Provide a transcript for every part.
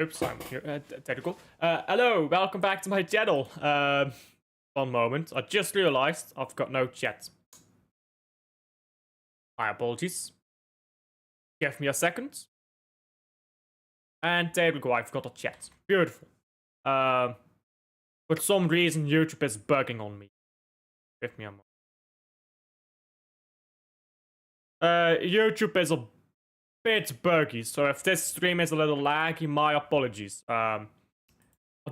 Oops, I'm here. Technical. Hello, welcome back to my channel. One moment. I just realized I've got no chat. My apologies. Give me a second. And there we go, I've got a chat. Beautiful. For some reason, YouTube is bugging on me. Give me a moment. YouTube is a bit buggy, so if this stream is a little laggy, my apologies. I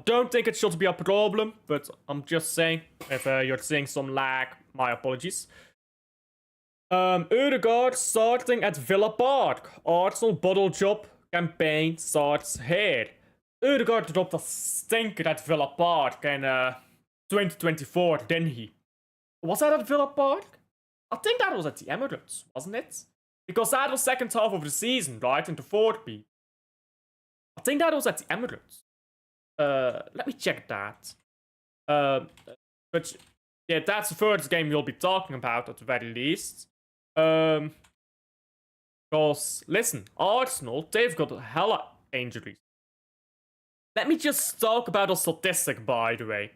don't think it should be a problem, but I'm just saying, if you're seeing some lag, my apologies. Ødegaard starting at Villa Park. Arsenal bottle job campaign starts here. Ødegaard dropped a stinker at Villa Park in 2024, didn't he? Was that at Villa Park? I think that was at the Emirates, wasn't it? Because that was second half of the season, right? In the fourth beat. I think that was at the Emirates. Let me check that. But yeah, that's the first game we'll be talking about at the very least. Because, listen, Arsenal, they've got hella injuries. Let me just talk about a statistic, by the way,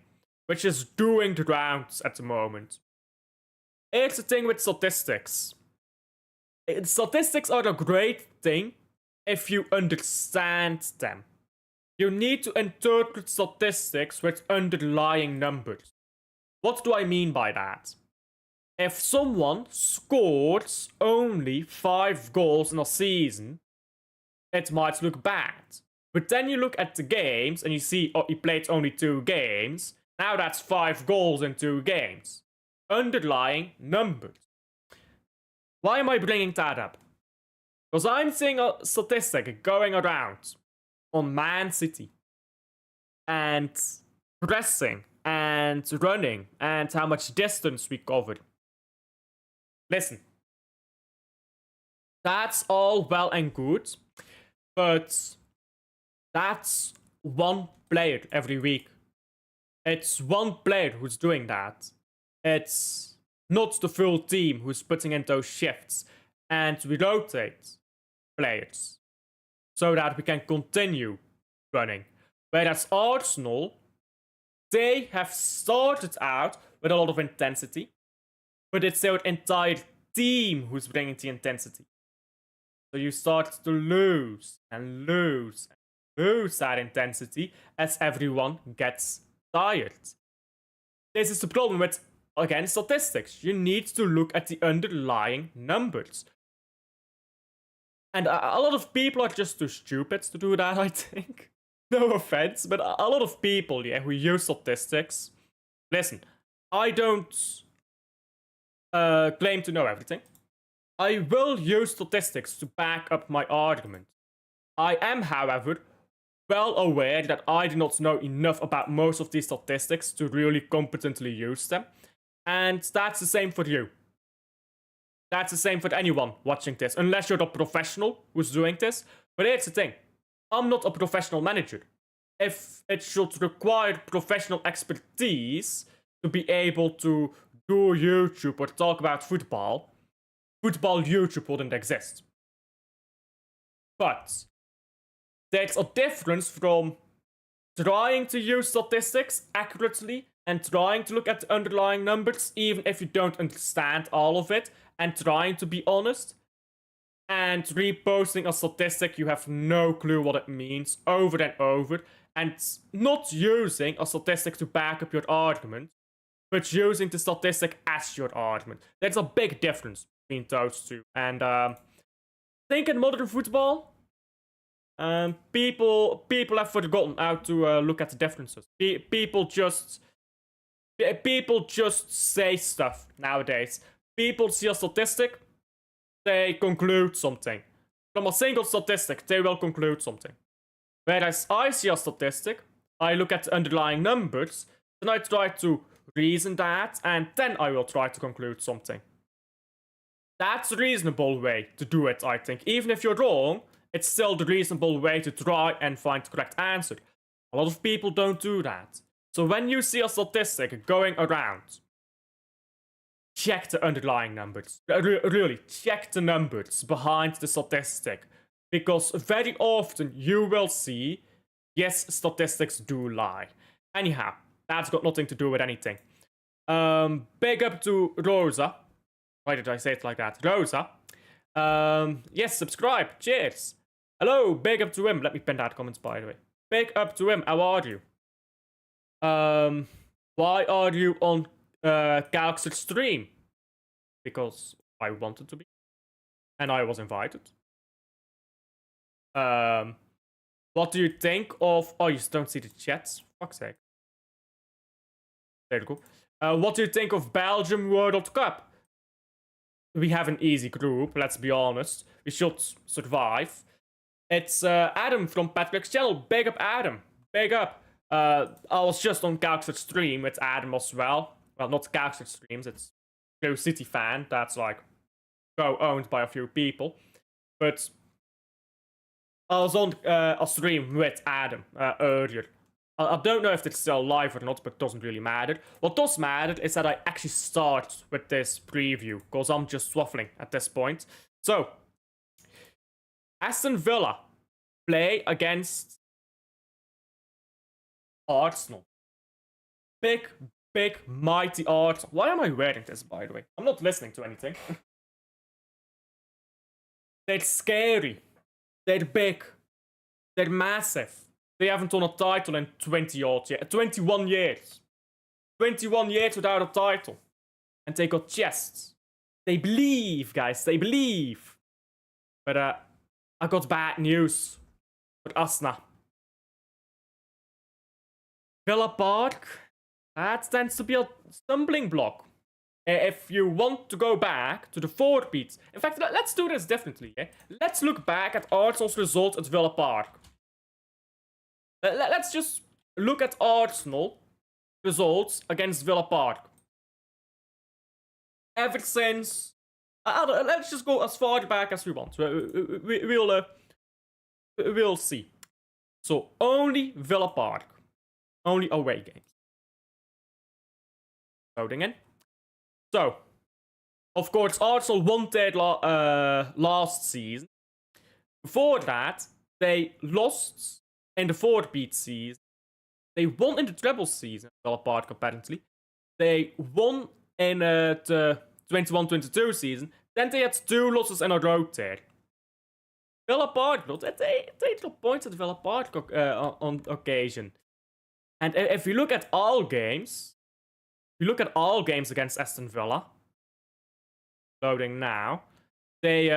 which is doing the rounds at the moment. Here's the thing with statistics. Statistics are a great thing if you understand them. You need to interpret statistics with underlying numbers. What do I mean by that? If someone scores only 5 goals in a season, it might look bad. But then you look at the games and you see, oh, he played only 2 games. Now that's 5 goals in 2 games. Underlying numbers. Why am I bringing that up? Because I'm seeing a statistic going around on Man City. And pressing and running and how much distance we covered. Listen. That's all well and good. But that's one player every week. It's one player who's doing that. It's not the full team who's putting in those shifts. And we rotate players so that we can continue running. Whereas Arsenal, they have started out with a lot of intensity, but it's their entire team who's bringing the intensity. So you start to lose and lose and lose that intensity as everyone gets tired. This is the problem with, again, statistics. You need to look at the underlying numbers. And a lot of people are just too stupid to do that, I think. No offense, but a lot of people, yeah, who use statistics. Listen, I don't claim to know everything. I will use statistics to back up my argument. I am, however, well aware that I do not know enough about most of these statistics to really competently use them. And that's the same for you. That's the same for anyone watching this, unless you're a professional who's doing this. But here's the thing. I'm not a professional manager. If it should require professional expertise to be able to do YouTube or talk about football, YouTube wouldn't exist. But there's a difference from trying to use statistics accurately and trying to look at the underlying numbers, even if you don't understand all of it, and trying to be honest, and reposting a statistic you have no clue what it means over and over, and not using a statistic to back up your argument, but using the statistic as your argument. There's a big difference between those two. And I think in modern football, people have forgotten how to look at the differences. People just say stuff nowadays. People see a statistic, they conclude something. From a single statistic, they will conclude something. Whereas I see a statistic, I look at the underlying numbers, then I try to reason that, and then I will try to conclude something. That's a reasonable way to do it, I think. Even if you're wrong, it's still the reasonable way to try and find the correct answer. A lot of people don't do that. So when you see a statistic going around, check the underlying numbers. Really, check the numbers behind the statistic. Because very often you will see Yes, statistics do lie. Anyhow, that's got nothing to do with anything. Big up to Rosa. Why did I say it like that? Rosa. Yes, subscribe. Cheers. Hello, big up to him. Let me pin that comments, by the way. Big up to him. How are you? Why are you on Galaxy stream? Because I wanted to be. And I was invited. What do you think of... Oh, you don't see the chats? Fuck's sake. There you go. What do you think of Belgium World Cup? We have an easy group, let's be honest. We should survive. It's Adam from Patrick's channel. Big up, Adam. Big up. I was just on Galaxy stream with Adam as well. Well, not Galaxy streams, it's Go City Fan. That's like owned by a few people. But I was on a stream with Adam earlier. I don't know if it's still live or not, but it doesn't really matter. What does matter is that I actually start with this preview, because I'm just waffling at this point. So, Aston Villa play against Arsenal. Big, mighty Arsenal. Why am I wearing this, by the way? I'm not listening to anything. They're scary. They're big. They're massive. They haven't won a title in 21 years. 21 years without a title. And they got chests. They believe, guys. They believe. But I got bad news for us now. Villa Park, that tends to be a stumbling block. If you want to go back to the 4 beats. In fact, let's do this differently. Let's look back at Arsenal's results at Villa Park. Let's just look at Arsenal results against Villa Park. Ever since... let's just go as far back as we want. We'll see. So, only Villa Park. Only away games. Loading in. So, of course, Arsenal won their last season. Before that, they lost in the 4-beat season. They won in the treble season, Villa Park apparently. They won in the 21-22 season. Then they had 2 losses in a row there. Villa Park, they dropped points at Villa Park on occasion. And if you look at all games, against Aston Villa, loading now, they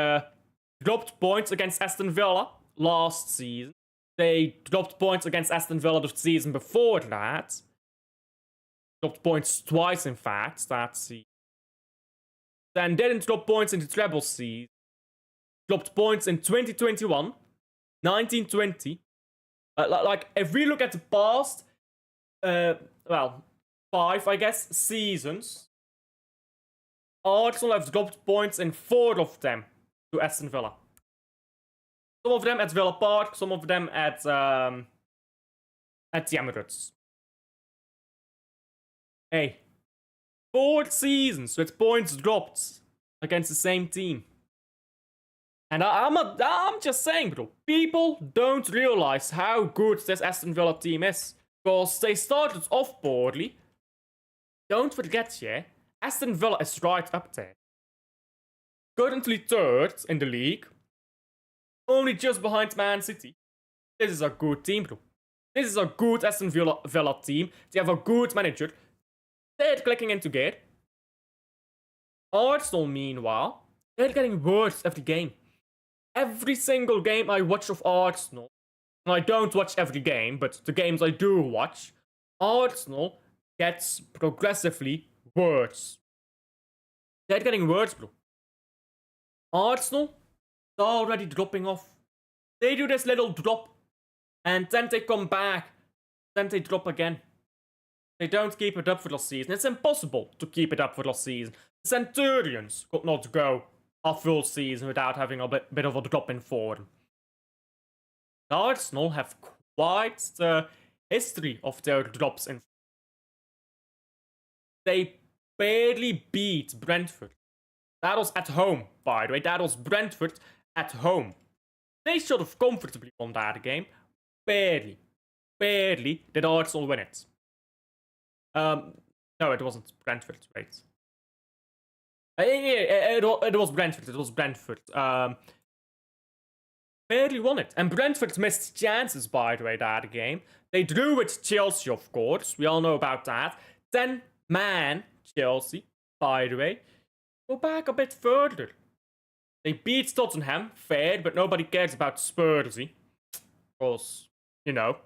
dropped points against Aston Villa last season. They dropped points against Aston Villa the season before that. Dropped points twice, in fact, that season. Then didn't drop points in the treble season. Dropped points in 2021, 1920. Like, if we look at the past, 5, I guess, seasons, Arsenal have dropped points in 4 of them to Aston Villa. Some of them at Villa Park, some of them at the Emirates. Hey, 4 seasons with points dropped against the same team. And I'm just saying, bro, people don't realize how good this Aston Villa team is. Because they started off poorly. Don't forget, Aston Villa is right up there. Currently 3rd in the league. Only just behind Man City. This is a good team, bro. This is a good Aston Villa team. They have a good manager. They're clicking into gear. Arsenal, meanwhile, they're getting worse every game. Every single game I watch of Arsenal, and I don't watch every game, but the games I do watch, Arsenal gets progressively worse. They're getting worse, bro. Arsenal is already dropping off. They do this little drop, and then they come back, then they drop again. They don't keep it up for the season. It's impossible to keep it up for the season. The Centurions could not go a full season without having a bit of a drop in form. Arsenal have quite the history of their drops in form. They barely beat Brentford. That was at home, by the way. That was Brentford at home. They should have comfortably won that game. Barely. barely did Arsenal win it. No, it wasn't Brentford, right? It was Brentford. It was Brentford. Barely won it. And Brentford missed chances, by the way, that game. They drew with Chelsea, of course. We all know about that. 10-man Chelsea, by the way. Go back a bit further. They beat Tottenham, fair, but nobody cares about Spursy. Because, you know,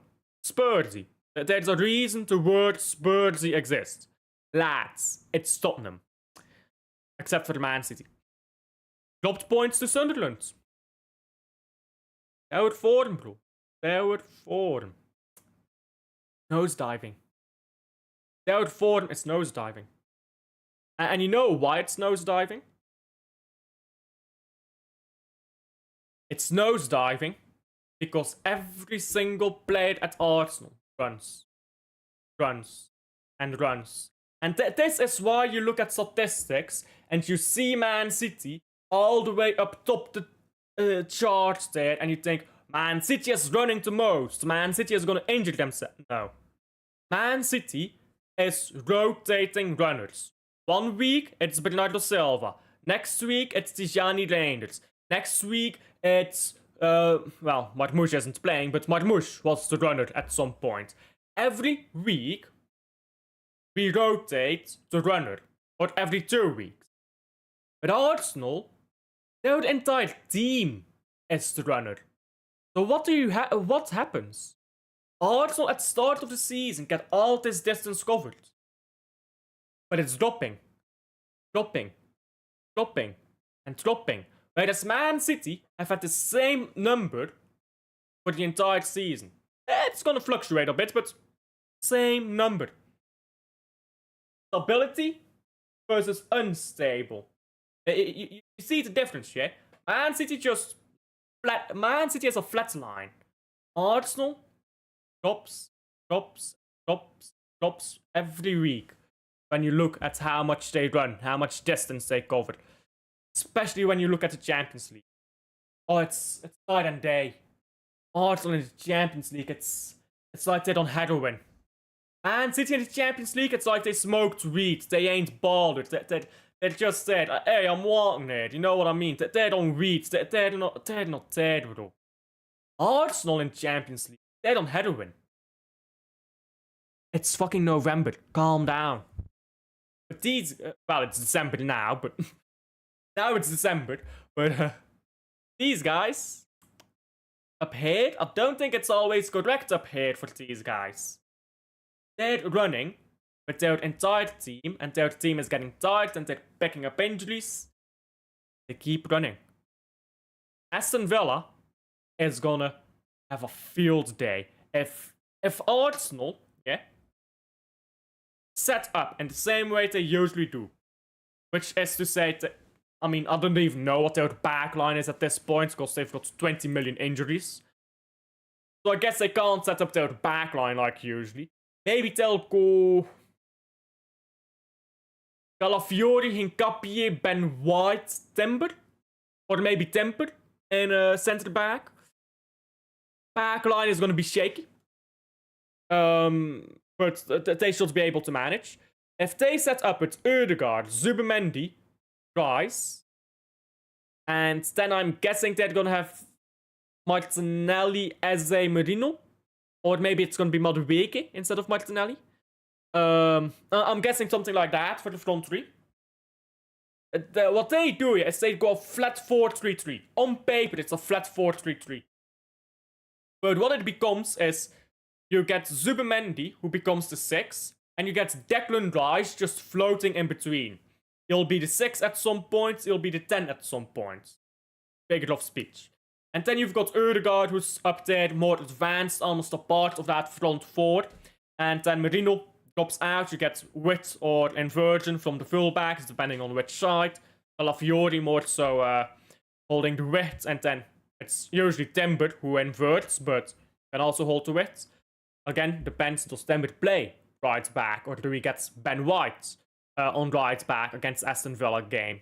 Spursy. There's a reason the word Spursy exists. Lads, it's Tottenham. Except for the Man City. Dropped points to Sunderland. Downward form, bro. Downward form. Nosediving. Downward form is nosediving. And you know why it's nosediving? It's nosediving because every single player at Arsenal runs. And this is why you look at statistics and you see Man City all the way up top the charts there, and you think, Man City is running the most. Man City is going to injure themselves. No. Man City is rotating runners. 1 week, it's Bernardo Silva. Next week, it's Tijani Reinders. Next week, it's, well, Marmoush isn't playing, but Marmoush was the runner at some point. Every week, we rotate the runner. Or every 2 weeks. But Arsenal, their entire team is the runner. So what happens? Arsenal at the start of the season get all this distance covered. But it's dropping. And dropping. Whereas Man City have had the same number for the entire season. It's gonna fluctuate a bit, but same number. Stability versus unstable. You see the difference, yeah? Man City has a flat line. Arsenal drops every week when you look at how much they run, how much distance they cover. Especially when you look at the Champions League. Oh, it's night and day. Arsenal in the Champions League, it's like they're on heroin. Man City in the Champions League, it's like they smoked weed. They ain't bothered. They just said, hey, I'm walking there. You know what I mean? They don't weed. They're not dead, bro. Arsenal in Champions League, they're on heroin. It's fucking November. Calm down. But these, well, it's December now, but now it's December. But these guys up here, I don't think it's always correct up here for these guys. They're running with their entire team, and their team is getting tired, and they're picking up injuries. They keep running. Aston Villa is gonna have a field day. If Arsenal, yeah, set up in the same way they usually do, which is to say that, I mean, I don't even know what their backline is at this point, because they've got 20 million injuries. So I guess they can't set up their backline like usually. Maybe they'll go Calafiori, Hincapié, Ben White, Timber. Or maybe Timber in centre back. Backline is going to be shaky. But they should be able to manage. If they set up with Ødegaard, Zubimendi, Rice, and then I'm guessing they're going to have Martinelli, Eze, Merino. Or maybe it's going to be Madueke instead of Martinelli. I'm guessing something like that for the front three. What they do is they go flat 4-3-3. On paper, it's a flat 4-3-3. But what it becomes is you get Zubimendi, who becomes the 6, and you get Declan Rice just floating in between. He'll be the 6 at some point, he'll be the 10 at some point. Figure of speech. And then you've got Ødegaard, who's up there, more advanced, almost a part of that front 4. And then Merino drops out, you get Witt or inversion from the fullbacks, depending on which side. Calafiori more so holding the width, and then it's usually Timber who inverts, but can also hold the width. Again, depends, does Timber play right back, or do we get Ben White on right back against Aston Villa game?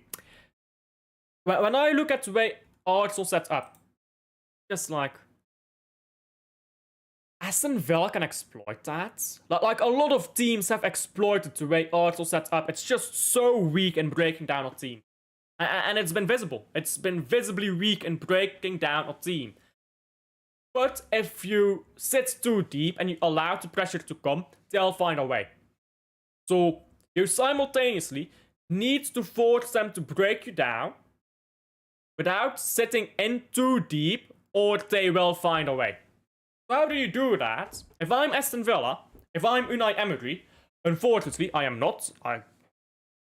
When I look at the way Arsenal set up, just like, Aston Villa can exploit that. Like a lot of teams have exploited the way Arsenal set up. It's just so weak in breaking down a team. And it's been visible. It's been visibly weak in breaking down a team. But if you sit too deep and you allow the pressure to come, they'll find a way. So you simultaneously need to force them to break you down without sitting in too deep, or they will find a way. So how do you do that? If I'm Aston Villa, if I'm Unai Emery, unfortunately I am not.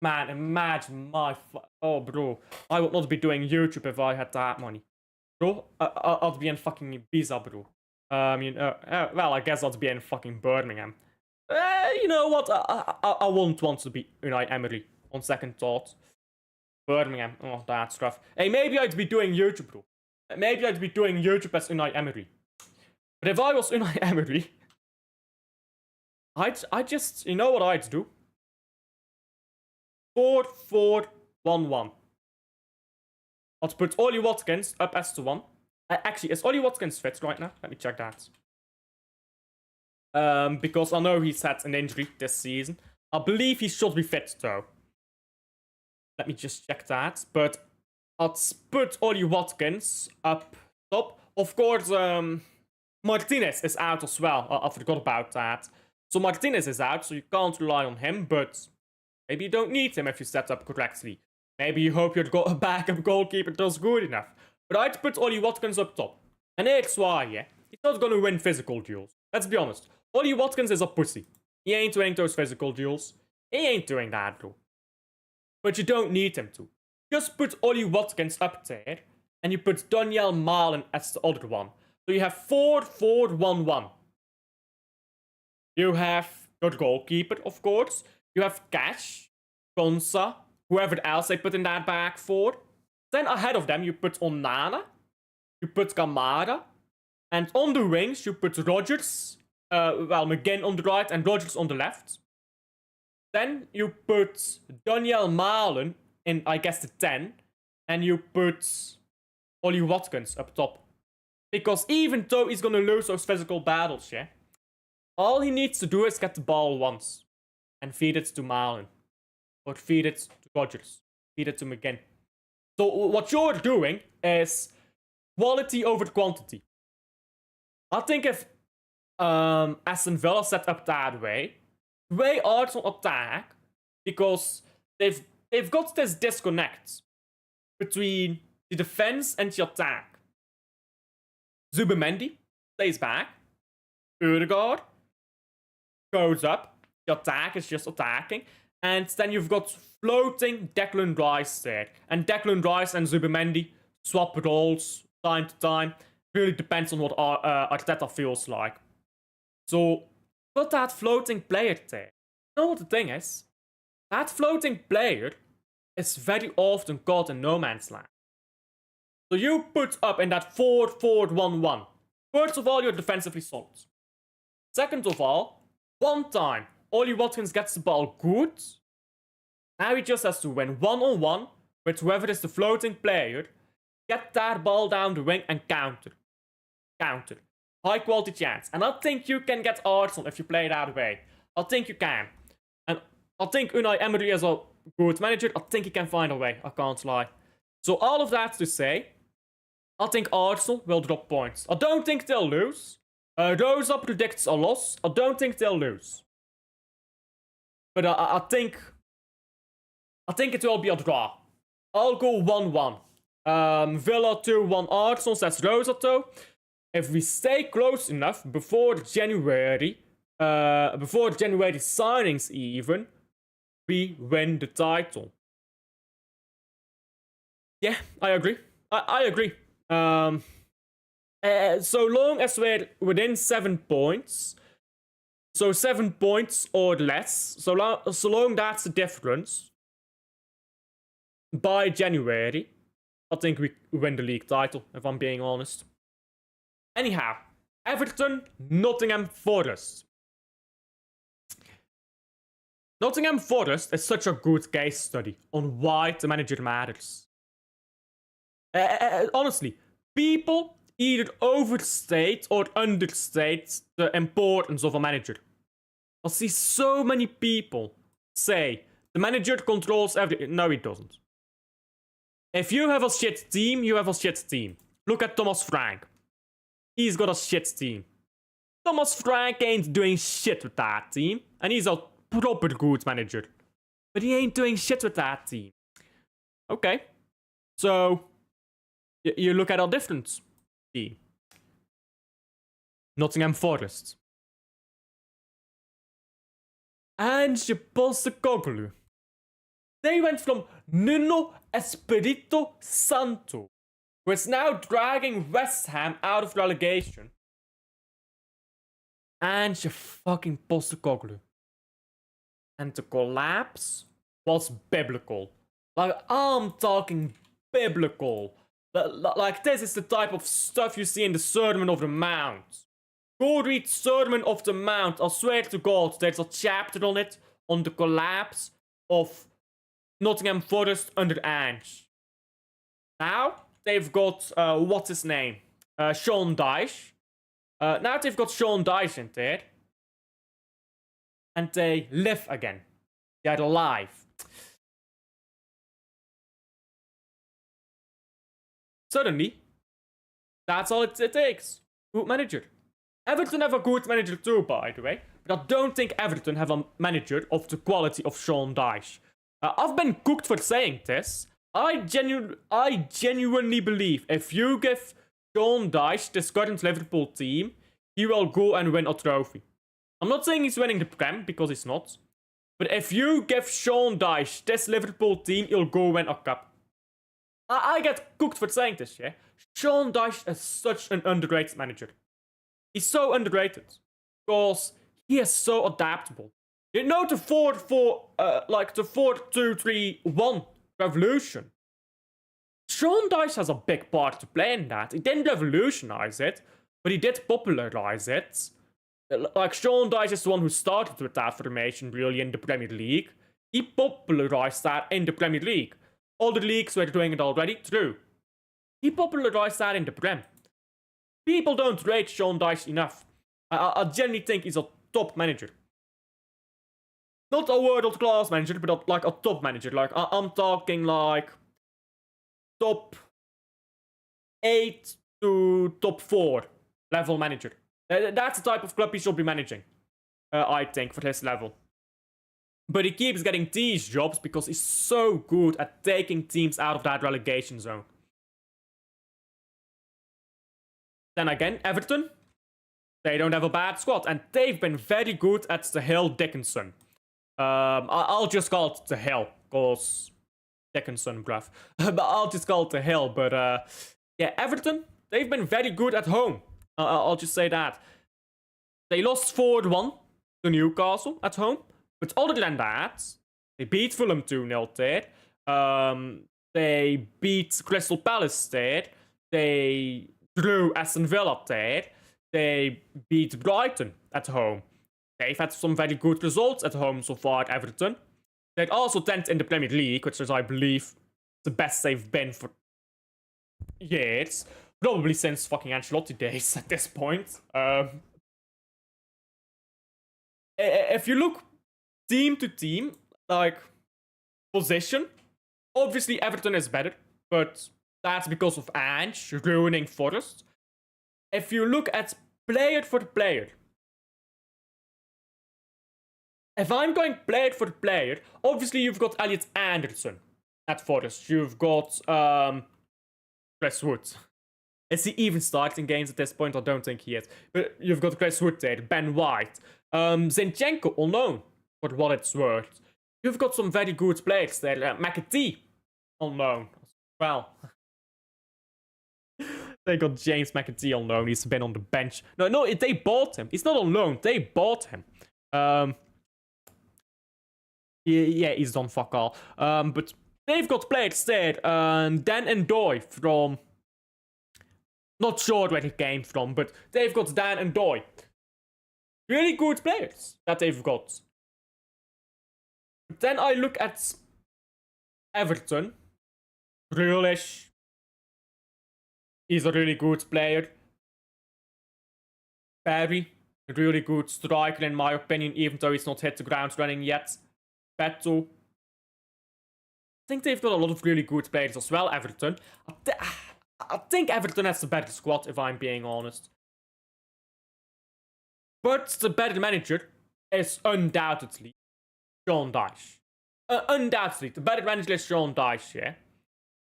Man, imagine oh bro, I would not be doing YouTube if I had that money. Bro, I'd be in fucking Ibiza, bro. Well, I guess I'd be in fucking Birmingham. You know what? I won't want to be Unai Emery on second thought. Birmingham, oh, that's rough. Hey, maybe I'd be doing YouTube, bro. Maybe I'd be doing YouTube as Unai Emery. But if I was Unai Emery, I'd just, you know what I'd do? 4-4-1-1. I'd put Ollie Watkins up as the 1. Actually, is Ollie Watkins fit right now? Let me check that. Because I know he's had an injury this season. I believe he should be fit though. Let me just check that. But I'd put Ollie Watkins up top. Of course, Martinez is out as well. I forgot about that. So Martinez is out, so you can't rely on him. But maybe you don't need him if you set up correctly. Maybe you hope your backup goalkeeper does good enough. But I'd put Ollie Watkins up top. And here's why, yeah. He's not gonna win physical duels. Let's be honest. Ollie Watkins is a pussy. He ain't doing those physical duels. He ain't doing that, bro. But you don't need him to. Just put Ollie Watkins up there. And you put Daniel Malen as the other one. So you have 4-4-1-1. You have your goalkeeper, of course. You have Cash, Konsa, whoever else they put in that back four. Then ahead of them, you put Onana. You put Kamara. And on the wings, you put Rodgers. McGinn on the right and Rodgers on the left. Then you put Daniel Malen in, I guess, the 10. And you put Ollie Watkins up top. Because even though he's gonna lose those physical battles, yeah, all he needs to do is get the ball once. And feed it to Malen. Or feed it to Rodgers. Feed it to McGinn. So what you're doing is quality over quantity. I think if Aston Villa set up that way, the way Arsenal attack, because they've got this disconnect between the defense and the attack. Zubimendi stays back. Ødegaard goes up. The attack is just attacking. And then you've got floating Declan Rice there. And Declan Rice and Zubimendi swap roles time to time. Really depends on what Arteta feels like. So, put that floating player there. You know what the thing is? That floating player is very often caught in no man's land. So you put up in that 4-4-1-1. First of all, you're defensively solid. Second of all, one time Ollie Watkins gets the ball good. Now he just has to win one-on-one with whoever is the floating player. Get that ball down the wing and counter. Counter. High quality chance. And I think you can get Arsenal if you play that way. I think you can. And I think Unai Emery is a good manager. I think he can find a way. I can't lie. So all of that to say, I think Arsenal will drop points. I don't think they'll lose. Rosa predicts a loss. I don't think they'll lose. But I think it will be a draw. I'll go 1-1. Villa 2-1 Arsenal, says Rosa though. If we stay close enough before January signings even, we win the title. Yeah, I agree. I agree. So long as we're within 7 points, so 7 points or less, so long that's the difference, by January, I think we win the league title, if I'm being honest. Anyhow, Everton, Nottingham Forest. Nottingham Forest is such a good case study on why the manager matters. Honestly, people either overstate or understate the importance of a manager. I see so many people say the manager controls everything. No, he doesn't. If you have a shit team, you have a shit team. Look at Thomas Frank. He's got a shit team. Thomas Frank ain't doing shit with that team. And he's a proper good manager. But he ain't doing shit with that team. Okay. So, you look at a different team. Nottingham Forest. And Postecoglou. They went from Nuno Espirito Santo, who is now dragging West Ham out of relegation. And fucking Postecoglou. And the collapse was biblical. Like, I'm talking biblical. Like, this is the type of stuff you see in the Sermon of the Mount. Go read Sermon of the Mount. I swear to God, there's a chapter on it, on the collapse of Nottingham Forest under Ange. Now, they've got, what's his name? Sean Dyche. Now they've got Sean Dyche in there. And they live again. They're alive. Suddenly, that's all it takes. Good manager. Everton have a good manager too, by the way. But I don't think Everton have a manager of the quality of Sean Dyche. I've been cooked for saying this. I genuinely believe if you give Sean Dyche this current Liverpool team, he will go and win a trophy. I'm not saying he's winning the Prem, because he's not. But if you give Sean Dyche this Liverpool team, he'll go win a cup. I get cooked for saying this, yeah? Sean Dyche is such an underrated manager. He's so underrated. Because he is so adaptable. You know the 4-2-3-1 revolution? Sean Dyche has a big part to play in that. He didn't revolutionize it, but he did popularize it. Like, Sean Dyche is the one who started with that formation, really, in the Premier League. He popularized that in the Premier League. Other leagues were doing it already, true. He popularized that in the Prem. People don't rate Sean Dyche enough. I genuinely think he's a top manager. Not a world-class manager, but like a top manager. Like, I'm talking like top 8 to top 4 level manager. That's the type of club he should be managing, I think, for his level. But he keeps getting these jobs because he's so good at taking teams out of that relegation zone. Then again, Everton, they don't have a bad squad. And they've been very good at the Hill Dickinson. I'll just call it the Hill, because Dickinson, bruv. But I'll just call it the Hill. But yeah, Everton, they've been very good at home. I'll just say that. They lost 4-1 to Newcastle at home. But other than that, they beat Fulham 2-0 there. They beat Crystal Palace there. They drew Aston Villa there. They beat Brighton at home. They've had some very good results at home so far at Everton. They're also 10th in the Premier League, which is, I believe, the best they've been for years. Probably since fucking Ancelotti days at this point. If you look team to team, like, position, obviously Everton is better, but that's because of Ange ruining Forest. If you look at player for player, if I'm going player for player, obviously you've got Elliot Anderson at Forest. You've got Chris Wood. Is he even starting games at this point? I don't think he is. But you've got Chris Wood there, Ben White, Zinchenko, unknown, for what it's worth. You've got some very good players there. McAtee, unknown as well. They got James McAtee on loan. He's been on the bench. No, they bought him. He's not on loan. They bought him. Yeah, he's done fuck all. But they've got players there. Dan and Doy from... Not sure where he came from, but they've got Dan and Doy. Really good players that they've got. But then I look at Everton. Grealish. He's a really good player. Barry, a really good striker in my opinion, even though he's not hit the ground running yet. Beto. I think they've got a lot of really good players as well, Everton. I think Everton has the better squad, if I'm being honest. But the better manager is undoubtedly Sean Dyche. Undoubtedly, the better manager is Sean Dyche, yeah?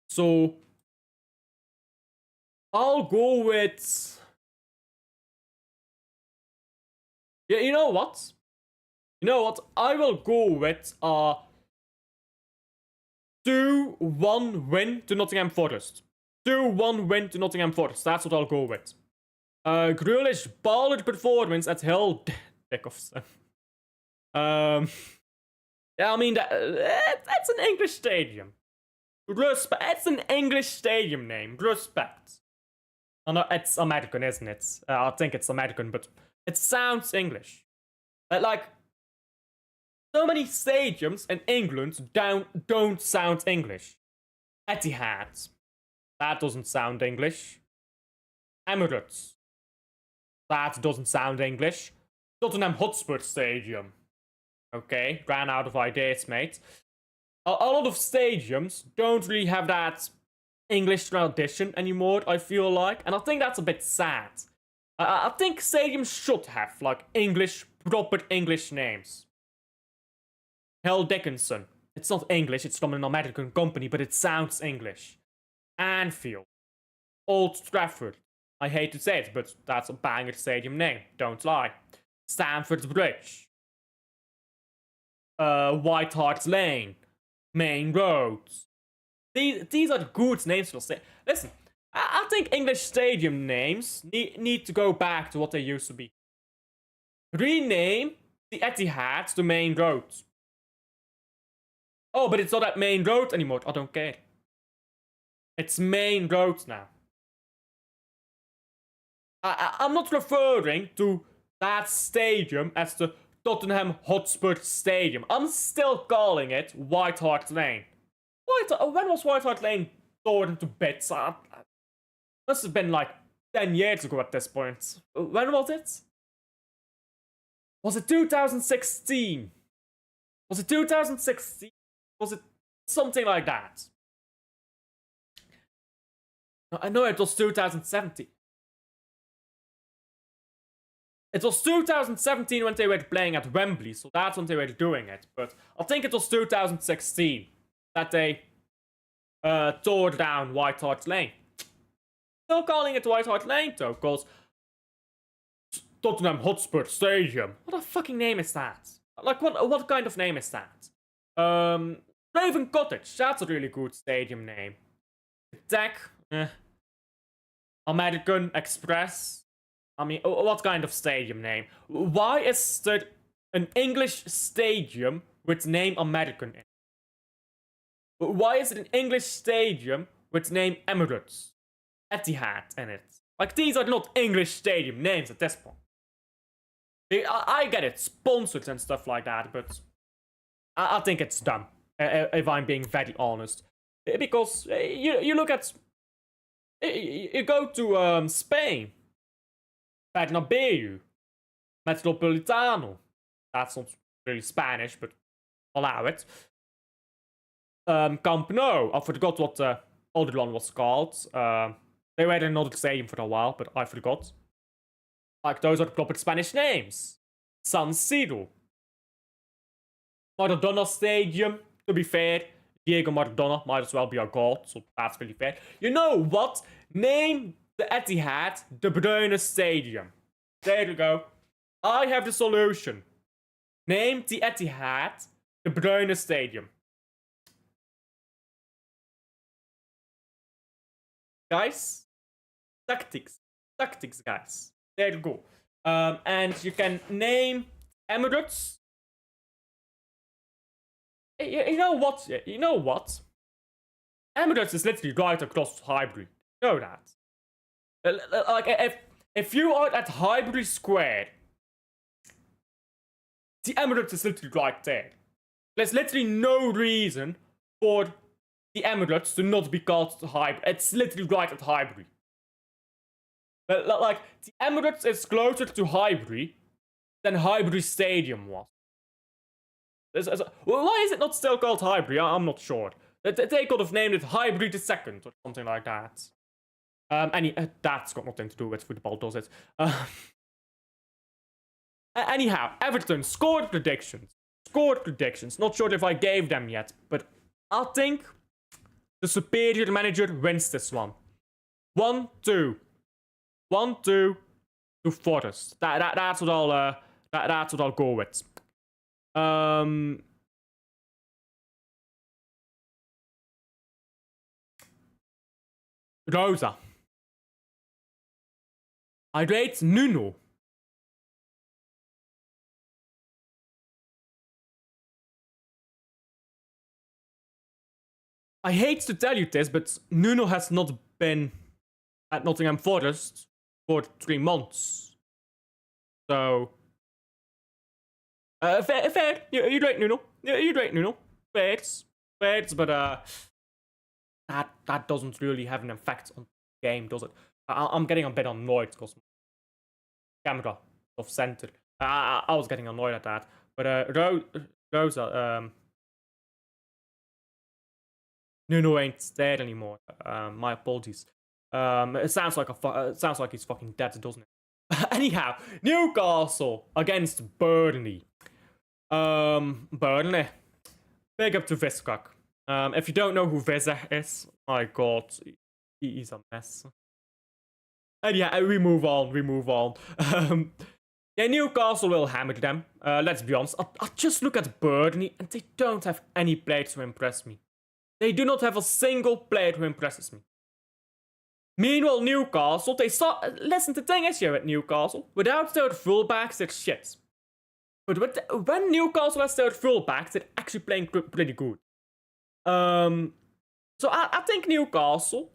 So, I'll go with... Yeah, you know what? I will go with 2-1 win to Nottingham Forest. 2-1 win to Nottingham Forest. That's what I'll go with. Grealish baller performance at Hill Dickinson. Yeah, I mean, that's an English stadium. Respect. It's an English stadium name. Respect. I know it's American, isn't it? I think it's American, but it sounds English. Like, so many stadiums in England don't sound English. Etihad. That doesn't sound English. Emirates. That doesn't sound English. Tottenham Hotspur Stadium. Okay, ran out of ideas, mate. A lot of stadiums don't really have that English tradition anymore, I feel like. And I think that's a bit sad. I think stadiums should have, like, proper English names. Hill Dickinson. It's not English, it's from an American company, but it sounds English. Anfield. Old Trafford. I hate to say it, but that's a banger stadium name. Don't lie. Stamford Bridge. White Hart Lane. Main Road. These are good names for stadium. Listen, I think English stadium names need to go back to what they used to be. Rename the Etihad to Main Road. Oh, but it's not at Main Road anymore. I don't care. It's Main Road now. I'm not referring to that stadium as the Tottenham Hotspur Stadium. I'm still calling it White Hart Lane. When was White Hart Lane torn to bits? Must have been like 10 years ago at this point. When was it? Was it 2016? Was it 2016? Was it something like that? I know it was 2017. It was 2017 when they were playing at Wembley, so that's when they were doing it. But I think it was 2016 that they tore down White Hart Lane. Still calling it White Hart Lane though, because Tottenham Hotspur Stadium. What a fucking name is that? Like, what kind of name is that? Raven Cottage. That's a really good stadium name. Tech. American Express. I mean, what kind of stadium name? Why is there an English stadium with name American in it? Why is it an English stadium with name Emirates? Etihad in it? Like, these are not English stadium names at this point. I get it, sponsored and stuff like that, but I think it's dumb, if I'm being very honest. Because you look at... You go to Spain. Bernabeu. Metropolitano. That's not really Spanish, but allow it. Camp Nou. I forgot what the other one was called. They were in another stadium for a while, but I forgot. Like, those are the proper Spanish names. San Siro. Maradona Stadium, to be fair. Diego Maradona might as well be a god, so that's really fair. You know what? Name the Etihad De Bruyne Stadium. There you go. I have the solution. Name the Etihad De Bruyne Stadium. Guys, tactics, guys. There you go. And you can name Emirates. You know what? You know what? Emirates is literally right across Highbury. You know that. Like, if you are at Highbury Square, the Emirates is literally right there. There's literally no reason for the Emirates to not be called Highbury. It's literally right at Highbury. But like, the Emirates is closer to Highbury than Highbury Stadium was. Why is it not still called Highbury? I'm not sure. They could have named it Highbury the Second or something like that. That's got nothing to do with football, does it? Anyhow, Everton scored predictions. Not sure if I gave them yet, but I think the superior manager wins this one. 1-2. 1-2 to Forest. That's what I'll go with. Rosa. I rate Nuno. I hate to tell you this, but Nuno has not been at Nottingham Forest for 3 months. So, fair. You're right, Nuno. You're right, Nuno. Fair, but that doesn't really have an effect on the game, does it? I'm getting a bit annoyed because camera off center. I was getting annoyed at that, but Rosa, Nuno ain't there anymore. My apologies. It sounds like he's fucking dead, doesn't it? Anyhow, Newcastle against Burnley. Burnley. Big up to Viscok. If you don't know who Visa is, my god, he's a mess. And yeah, we move on. Yeah, Newcastle will hammer them. Let's be honest. I just look at Burnley and they don't have any players to impress me. They do not have a single player who impresses me. Meanwhile, Newcastle, listen, the thing is here at Newcastle, without their fullbacks, they're shit. But when Newcastle has their fullbacks, they're actually playing pretty good. So I think Newcastle.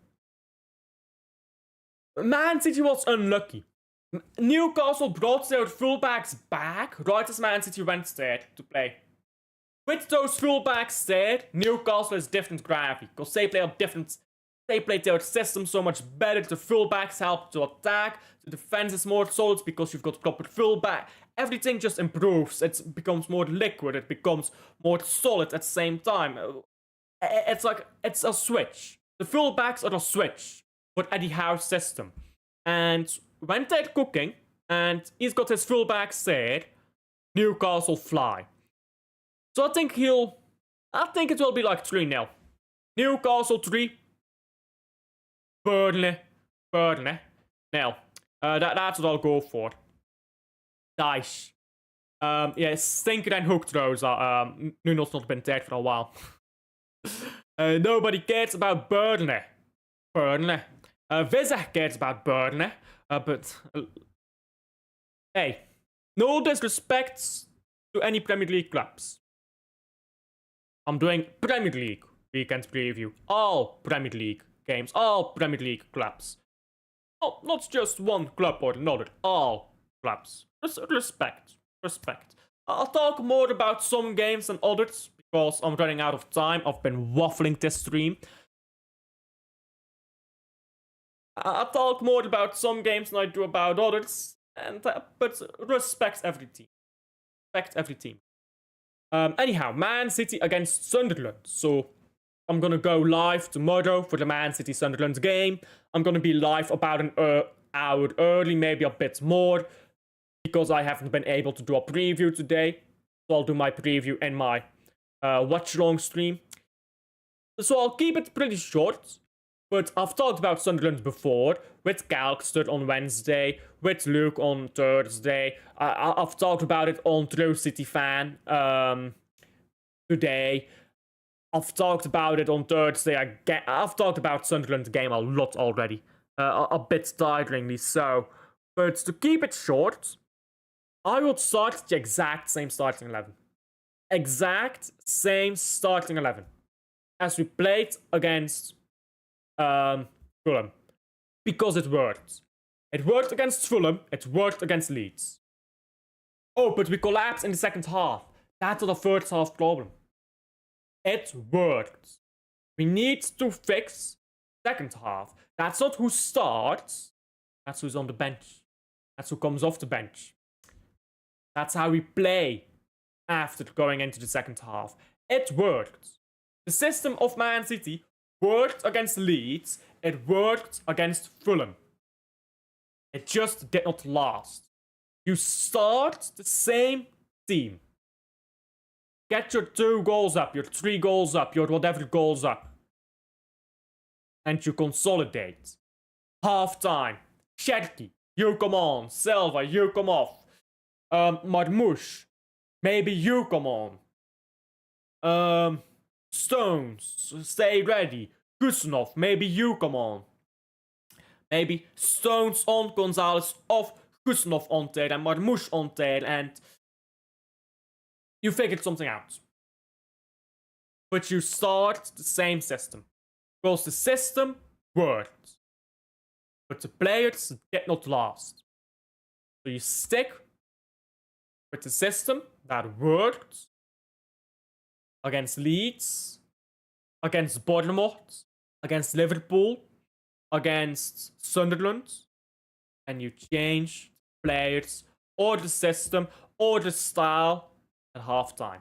Man City was unlucky. Newcastle brought their fullbacks back right as Man City went there to play. With those fullbacks there, Newcastle is different gravity because they play their system so much better. The fullbacks help to attack. The defense is more solid because you've got proper fullback. Everything just improves. It becomes more liquid. It becomes more solid at the same time. It's like it's a switch. The fullbacks are a switch for Eddie Howe's system. And when they're cooking and he's got his fullbacks there, Newcastle fly. So I think it will be like 3-0. Newcastle 3. Burnley. Now, that's what I'll go for. Dice. Yeah, stinker and hook throws. Nuno's not been dead for a while. Nobody cares about Burnley. Visa cares about Burnley. But hey, no disrespect to any Premier League clubs. I'm doing Premier League weekend preview. All Premier League games, all Premier League clubs. Not just one club or another, all clubs. Respect. I'll talk more about some games than others because I'm running out of time. I've been waffling this stream. I'll talk more about some games than I do about others, but respect every team. Anyhow, Man City against Sunderland. So I'm gonna go live tomorrow for the Man City Sunderland game. I'm gonna be live about an hour early, maybe a bit more, because I haven't been able to do a preview today. So I'll do my preview in my watch along stream. So I'll keep it pretty short. But I've talked about Sunderland before, with Calkster on Wednesday, with Luke on Thursday. I've talked about it on True City Fan today. I've talked about it on Thursday again. I've talked about Sunderland's game a lot already. A bit staggeringly so. But to keep it short, I would start the exact same starting 11. Exact same starting 11 as we played against Fulham. Because it worked. It worked against Fulham. It worked against Leeds. Oh, but we collapsed in the second half. That's not a first half problem. It worked. We need to fix second half. That's not who starts. That's who's on the bench. That's who comes off the bench. That's how we play after going into the second half. It worked. The system of Man City worked against Leeds. It worked against Fulham. It just did not last. You start the same team. Get your 2 goals up, your 3 goals up, your whatever goals up. And you consolidate. Half time. Cherki, you come on. Silva, you come off. Marmoush, maybe you come on. Stones, stay ready. Kusanov, maybe you come on. Maybe Stones on, Gonzalez off, Kusanov on there, and Marmoush on there, and you figured something out. But you start the same system. Because the system worked. But the players did not last. So you stick with the system that worked against Leeds, against Bournemouth, against Liverpool, against Sunderland, and you change players or the system or the style at halftime.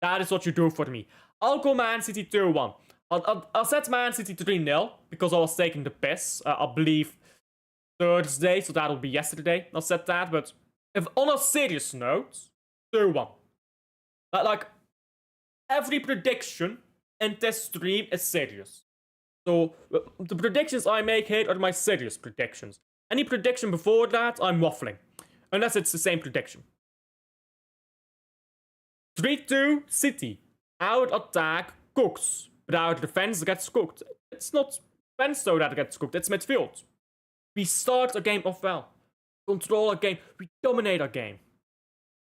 That is what you do for me. I'll go Man City 2-1. I'll set Man City 3-0 because I was taking the piss. I believe Thursday, so that'll be yesterday. I'll set that, but if on a serious note, 2-1. Like, every prediction in this stream is serious. So, the predictions I make here are my serious predictions. Any prediction before that, I'm waffling. Unless it's the same prediction. 3-2 City. Out attack cooks. But our defense gets cooked. It's not defense though that gets cooked, it's midfield. We start a game off well. Control a game. We dominate a game.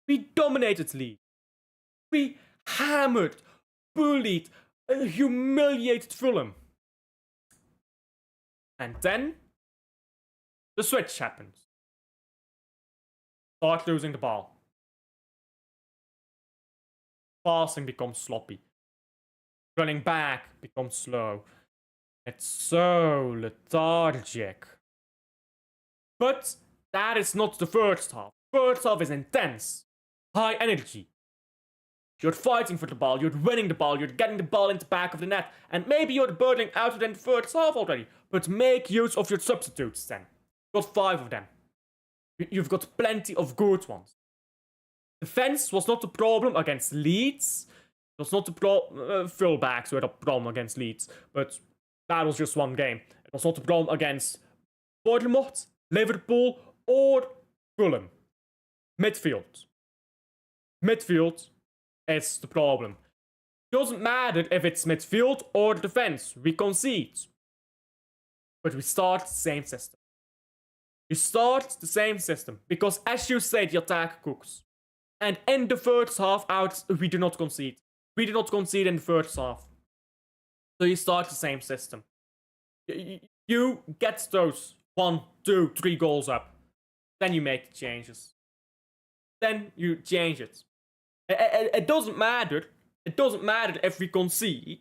We dominated Leeds. We hammered, bullied, humiliated Fulham. And then the switch happens. Start losing the ball. Passing becomes sloppy. Running back becomes slow. It's so lethargic. But that is not the first half. First half is intense. High energy. You're fighting for the ball, you're winning the ball, you're getting the ball in the back of the net. And maybe you're burning out within the first half already. But make use of your substitutes then. You've got 5 of them. You've got plenty of good ones. Defense was not the problem against Leeds. It was not the fullbacks were the problem against Leeds. But that was just one game. It was not the problem against Bournemouth, Liverpool, or Fulham. Midfield. Midfield is the problem. Doesn't matter if it's midfield or defense. We concede. But we start the same system. You start the same system. Because as you say, the attack cooks. And in the first half out, we do not concede. We did not concede in the first half. So you start the same system. You get those 1, 2, 3 goals up. Then you make the changes. Then you change it. It doesn't matter. It doesn't matter if we concede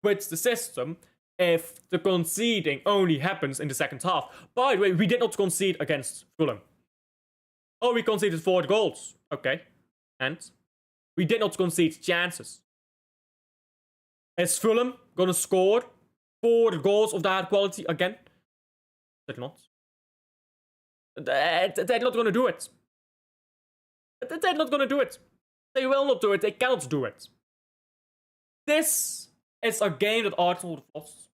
with the system if the conceding only happens in the second half. By the way, we did not concede against Fulham. Oh, we conceded 4 goals. Okay. And we did not concede chances. Is Fulham gonna score 4 goals of that quality again? They're not. They're not gonna do it. They're not gonna do it. They will not do it. They cannot do it. This is a game that Arsenal would have lost.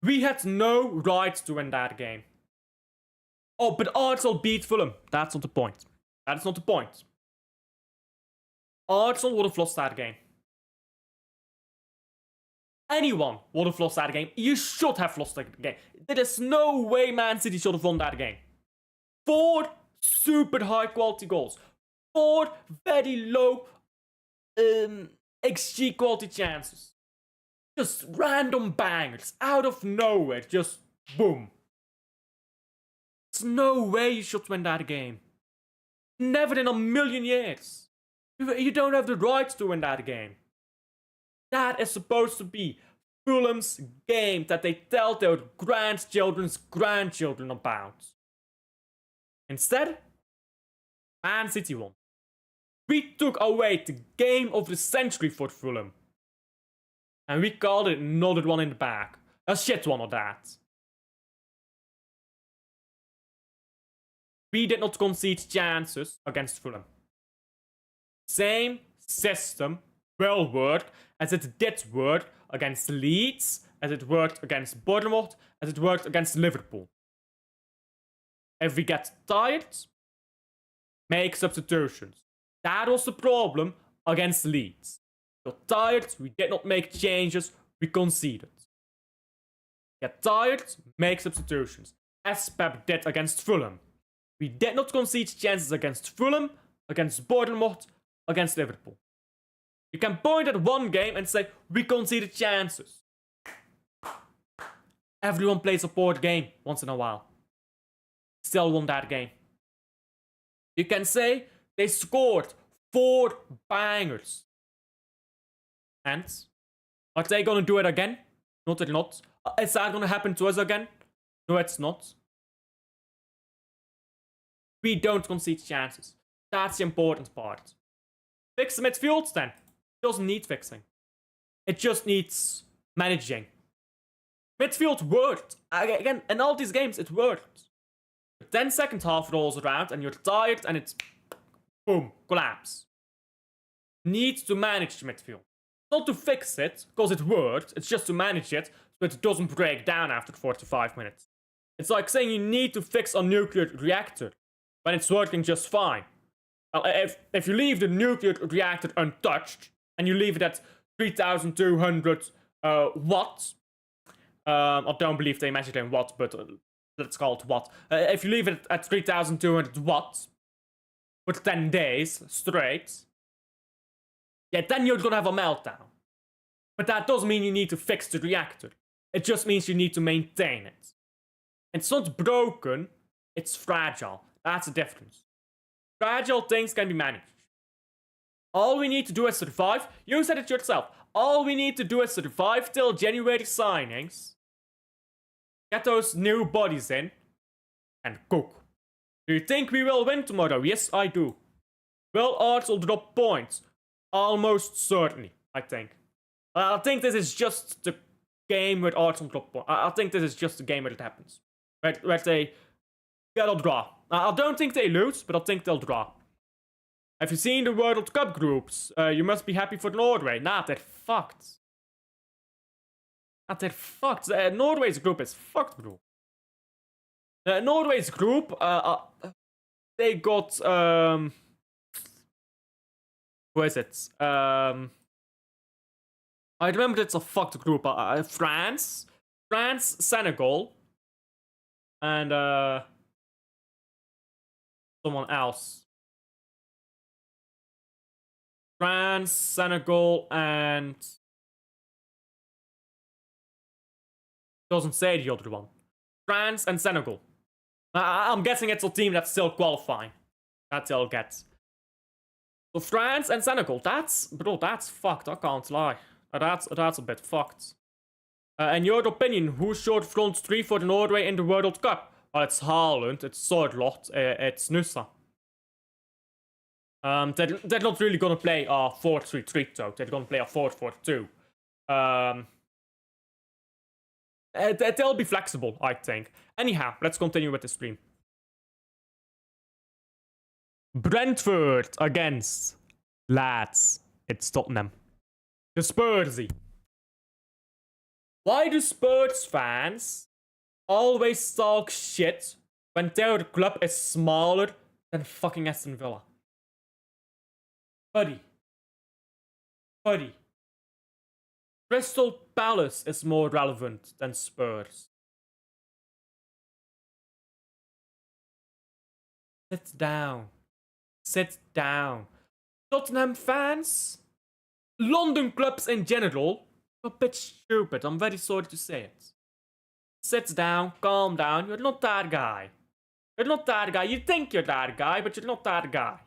We had no right to win that game. Oh, but Arsenal beat Fulham. That's not the point. That is not the point. Arsenal would have lost that game. Anyone would have lost that game. You should have lost that game. There is no way Man City should have won that game. 4 super high quality goals. 4 very low XG quality chances. Just random bangers out of nowhere. Just boom. There's no way you should win that game. Never in a million years. You don't have the right to win that game. That is supposed to be Fulham's game that they tell their grandchildren's grandchildren about. Instead, Man City won. We took away the game of the century for Fulham. And we called it another one in the bag. A shit one of that. We did not concede chances against Fulham. Same system will work as it did work against Leeds, as it worked against Bournemouth, as it worked against Liverpool. If we get tired, make substitutions. That was the problem against Leeds. We got tired, we did not make changes, we conceded. Get tired, make substitutions. As Pep did against Fulham. We did not concede chances against Fulham, against Bournemouth, against Liverpool. You can point at one game and say, we conceded chances. Everyone plays a poor game once in a while. Still won that game. You can say, they scored 4 bangers. And are they gonna do it again? No, they're not. Is that gonna happen to us again? No, it's not. We don't concede chances. That's the important part. Fix the midfield then. It doesn't need fixing. It just needs managing. Midfield worked. Again, in all these games, it worked. But then second half rolls around and you're tired and it's boom, collapse. Need to manage the midfield. Not to fix it, because it worked. It's just to manage it so it doesn't break down after 45 minutes. It's like saying you need to fix a nuclear reactor when it's working just fine. Well, if you leave the nuclear reactor untouched and you leave it at 3,200 watts, I don't believe they measured in watts, but let's call it watt. If you leave it at 3,200 watts for 10 days straight, yeah, then you're gonna have a meltdown. But that doesn't mean you need to fix the reactor. It just means you need to maintain it. It's not broken, it's fragile. That's the difference. Fragile things can be managed. All we need to do is survive. You said it yourself. All we need to do is survive till January signings. Get those new bodies in. And cook. Do you think we will win tomorrow? Yes, I do. Will Arsenal drop points? Almost certainly, I think. I think this is just the game where Arsenal drop points. I think this is just the game where it happens. Where they get a draw. I don't think they lose, but I think they'll draw. Have you seen the World Cup groups? You must be happy for Norway. Nah, they're fucked. Nah, they're fucked. Norway's group is fucked, bro. Norway's group, they got, who is it? I remember it's a fucked group. France, Senegal, and someone else. France, Senegal, and doesn't say the other one. France and Senegal. I'm guessing it's a team that's still qualifying. That's all it gets. So France and Senegal, that's fucked, I can't lie. That's a bit fucked. In your opinion, who showed front three for Norway in the World Cup? Well, it's Haaland, it's Sørloth, it's Nusa. They're not really gonna play a 4-3-3 though. They're gonna play a 4-4-2. They'll be flexible, I think. Anyhow, let's continue with the stream. Brentford against lads. It's Tottenham. The Spursy. Why do Spurs fans always talk shit when their club is smaller than fucking Aston Villa? Buddy. Crystal Palace is more relevant than Spurs. Sit down. Sit down. Tottenham fans, London clubs in general, are a bit stupid. I'm very sorry to say it. Sit down, calm down. You're not that guy. You're not that guy. You think you're that guy, but you're not that guy.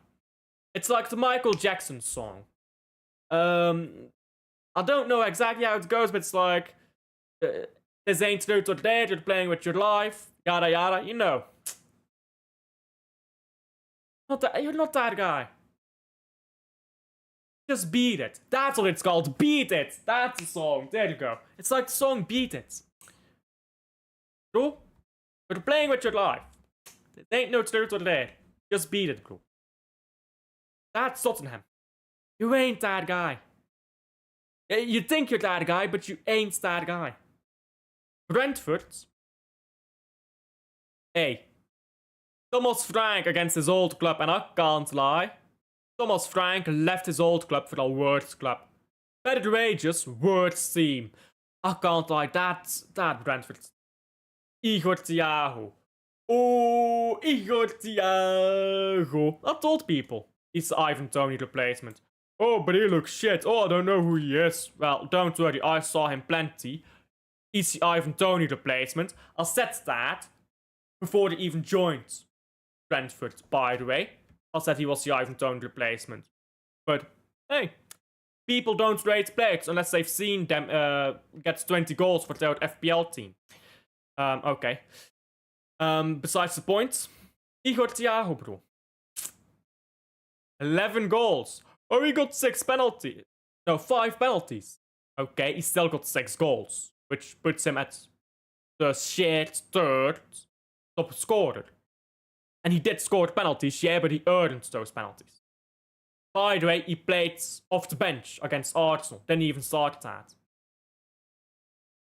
It's like the Michael Jackson song. I don't know exactly how it goes, but it's like, This ain't truth or dare, you're playing with your life, yada yada, you know. You're not that guy. Just beat it. That's what it's called. Beat it. That's the song. There you go. It's like the song Beat It. Bro, you're playing with your life. There ain't no truth or dare. Just beat it, bro. That's Tottenham. You ain't that guy. You think you're that guy, but you ain't that guy. Brentford. Hey. Thomas Frank against his old club, and I can't lie. Thomas Frank left his old club for the worst club. Better wages, worst team. I can't lie, that Brentford. Igor Thiago. Oh, Igor Thiago. I told people he's the Ivan Toney replacement. Oh, but he looks shit. Oh, I don't know who he is. Well, don't worry, I saw him plenty. He's the Ivan Toney replacement. I said that before they even joined Brentford, by the way. I said he was the Ivan Toney replacement. But, hey, people don't rate players unless they've seen them get 20 goals for their FPL team. Okay. Besides the point, Igor Thiago, bro. 11 goals. Oh, he got 6 penalties. No, 5 penalties. Okay, he still got 6 goals, which puts him at the shared third top scorer. And he did score penalties, yeah, but he earned those penalties. By the way, he played off the bench against Arsenal. Didn't even start that.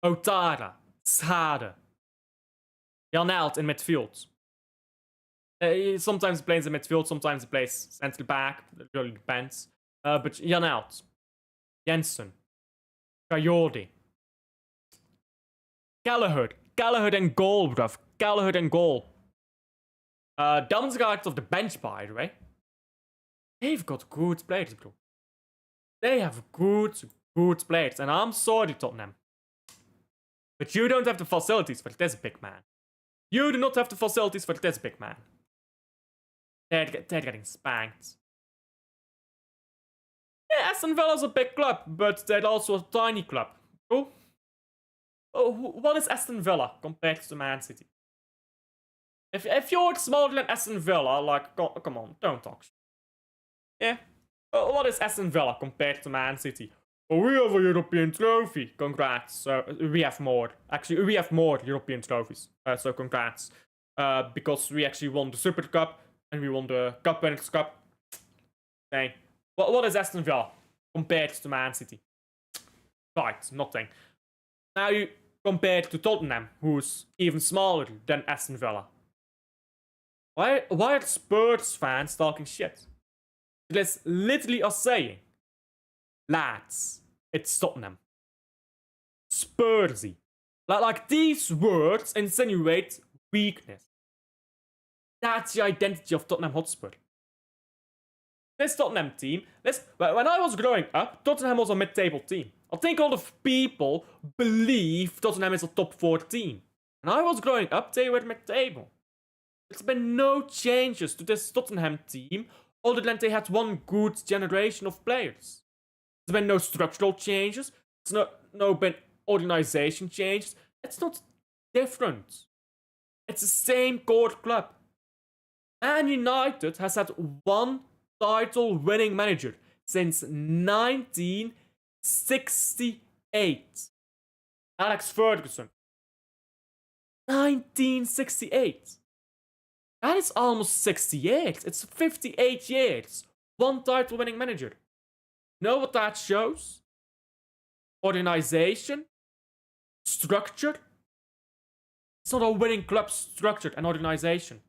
Otara, Schade, Janelt in midfield. Sometimes he plays in midfield, sometimes he plays central back. It really depends. But Janelt, Jensen, Coyote, Gallagher and goal, bruv. Gallagher and goal. Damsgaard off the bench, by the way. They've got good players, bro. They have good players. And I'm sorry, Tottenham. But you don't have the facilities for this big man. You do not have the facilities for this big man. They're getting spanked. Yeah, Aston Villa's a big club, but they're also a tiny club. Oh, what is Aston Villa compared to Man City? If you're smaller than Aston Villa, like, come on, don't talk shit. Yeah. What is Aston Villa compared to Man City? Oh, we have a European trophy. Congrats. We have more. Actually, we have more European trophies. So congrats. Because we actually won the Super Cup and we won the Cup Winners' Cup. Dang. What is Aston Villa compared to Man City? Right, nothing. Now you compare it to Tottenham, who's even smaller than Aston Villa. Why are Spurs fans talking shit? They literally are saying, lads, it's Tottenham. Spursy. Like these words insinuate weakness. That's the identity of Tottenham Hotspur. This Tottenham team, when I was growing up, Tottenham was a mid-table team. I think a lot of people believe Tottenham is a top 4 team. When I was growing up, they were mid-table. There's been no changes to this Tottenham team other than they had one good generation of players. There's been no structural changes. There's no been organization changes. It's not different. It's the same core club. Man United has had one title winning manager since 1968. Alex Ferguson. 1968. That is almost 60 years. It's 58 years. One title winning manager. Know what that shows? Organization. Structure. It's not a winning club structure and organization.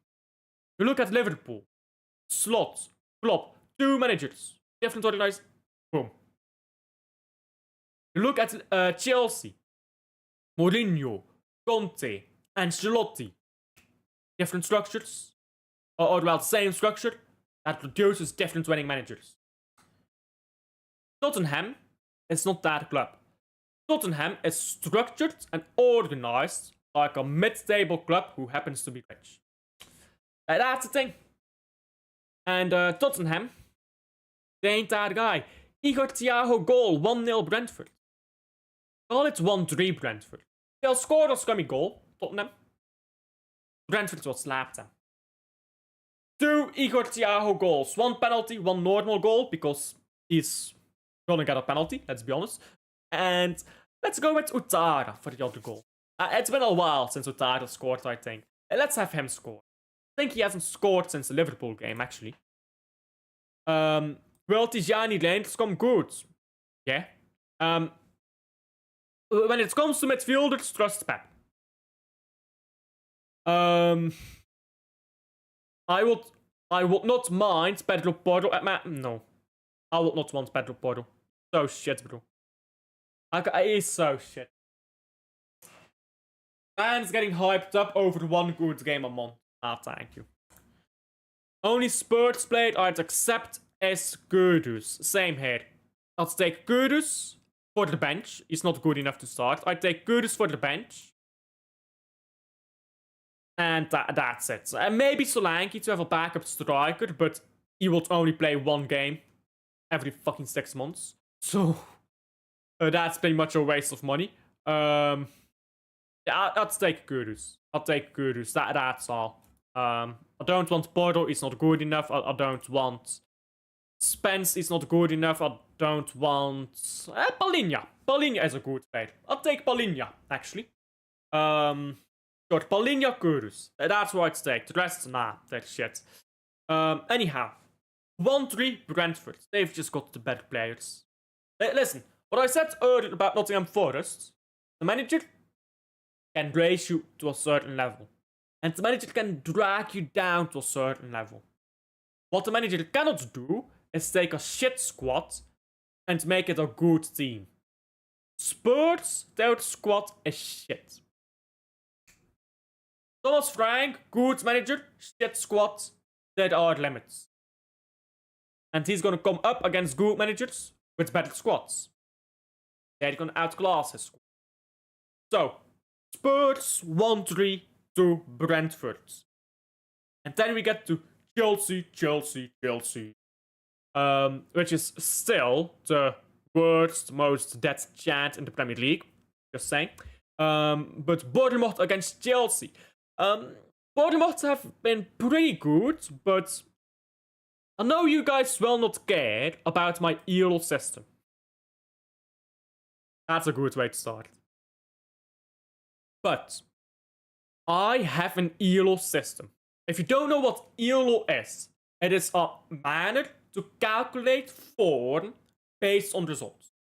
You look at Liverpool. Slot. Klopp. 2 managers. Different organization. Boom. You look at Chelsea. Mourinho. Conte. Ancelotti. Different structures. Or well, same structure. That produces different winning managers. Tottenham is not that club. Tottenham is structured and organized like a mid-table club who happens to be rich. That's the thing. And Tottenham, they ain't that guy. Igor Thiago goal, 1-0 Brentford. Call it 1-3 Brentford. They'll score a scummy goal, Tottenham. Brentford will slap them. 2 Igor Thiago goals. 1 penalty, 1 normal goal, because he's gonna get a penalty, let's be honest. And let's go with Utara for the other goal. It's been a while since Utara scored, I think. Let's have him score. I think he hasn't scored since the Liverpool game, actually. Will Tijani Reinders come good? Yeah. When it comes to midfielders, trust Pep. I would not mind Pedro Porro at no. I would not want Pedro Porro. So shit, bro. He's so shit. Man's getting hyped up over 1 good game a month. Thank you. Only Spurs played I'd accept is Kudus. Same here. I'll take Kudus for the bench. He's not good enough to start. I'd take Kudus for the bench. And that's it. And maybe Solanke to have a backup striker, but he will only play 1 game every fucking 6 months. So that's pretty much a waste of money. Yeah, I'll take Kudus. I'll take Kudus. That's all. I don't want Porto. He's not good enough. I don't want Spence. He's not good enough. I don't want Palinha. Palinha is a good player. I'll take Palinha, actually. Got Palinha, Kudus. That's what I'd take. The rest, nah, that's shit. Anyhow, 1-3 Brentford. They've just got the better players. Listen, what I said earlier about Nottingham Forest, the manager can raise you to a certain level. And the manager can drag you down to a certain level. What the manager cannot do is take a shit squad and make it a good team. Spurs, their squad is shit. Thomas Frank, good manager, shit squad, there are limits. And he's gonna come up against good managers with better squads. They're gonna outclass his squad. So, Spurs 1-3 to Brentford. And then we get to Chelsea, which is still the worst, most dead chant in the Premier League. Just saying. But Bournemouth against Chelsea. Bournemouth have been pretty good, but I know you guys will not care about my ELO system. That's a good way to start. But I have an ELO system. If you don't know what ELO is, it is a manner to calculate form based on results.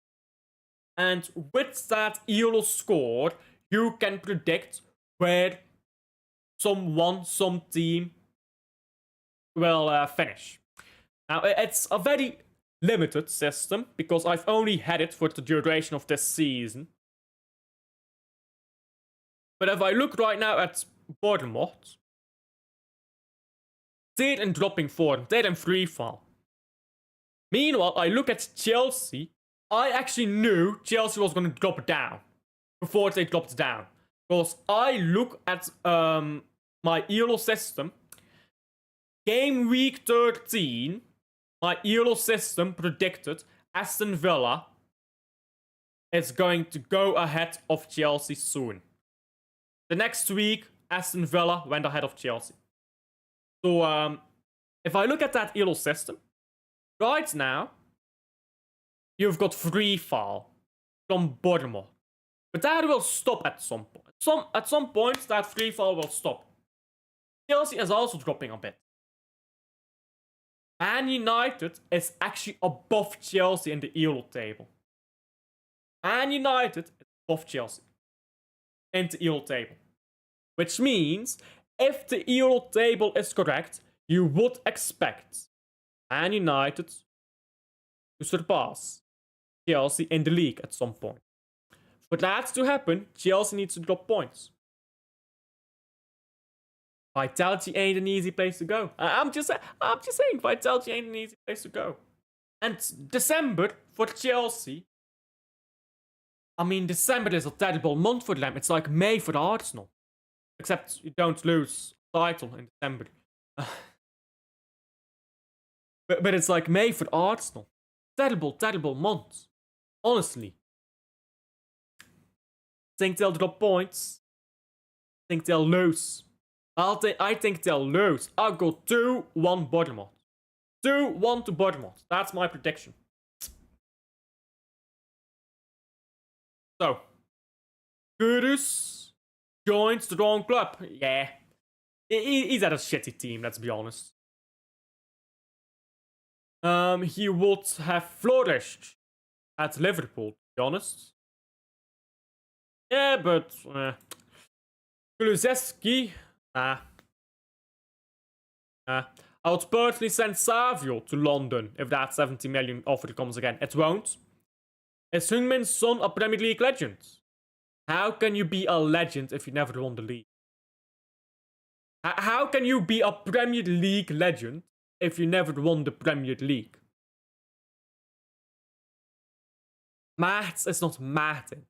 And with that ELO score, you can predict where some team will finish. Now, it's a very limited system, because I've only had it for the duration of this season. But if I look right now at Bournemouth, they're in dropping form, they're in free fall. Meanwhile, I look at Chelsea, I actually knew Chelsea was going to drop down before they dropped down. Because I look at my ELO system. Game week 13, my ELO system predicted Aston Villa is going to go ahead of Chelsea soon. The next week, Aston Villa went ahead of Chelsea. So, if I look at that ELO system, right now, you've got free fall from Bournemouth. But that will stop at some point. At some point, that free fall will stop. Chelsea is also dropping a bit. Man United is actually above Chelsea in the ELO table. Man United is above Chelsea in the ELO table. Which means, if the ELO table is correct, you would expect Man United to surpass Chelsea in the league at some point. For that to happen, Chelsea needs to drop points. Vitality ain't an easy place to go. I'm just saying, Vitality ain't an easy place to go. And December for Chelsea, I mean, December is a terrible month for them. It's like May for Arsenal. Except you don't lose title in December. but it's like May for Arsenal. Terrible month. Honestly. Think they'll drop points? Think they'll lose? I think they'll lose. I'll go 2-1 Bournemouth. 2-1 to Bournemouth. That's my prediction. So, Kudus joins the wrong club. Yeah. He's at a shitty team, let's be honest. He would have flourished at Liverpool, to be honest. Yeah, but Kulusevski, nah. I would personally send Savio to London if that 70 million offer comes again. It won't. Is Heung-Min Son a Premier League legend? How can you be a legend if you never won the league? How can you be a Premier League legend if you never won the Premier League? Maths is not mathing.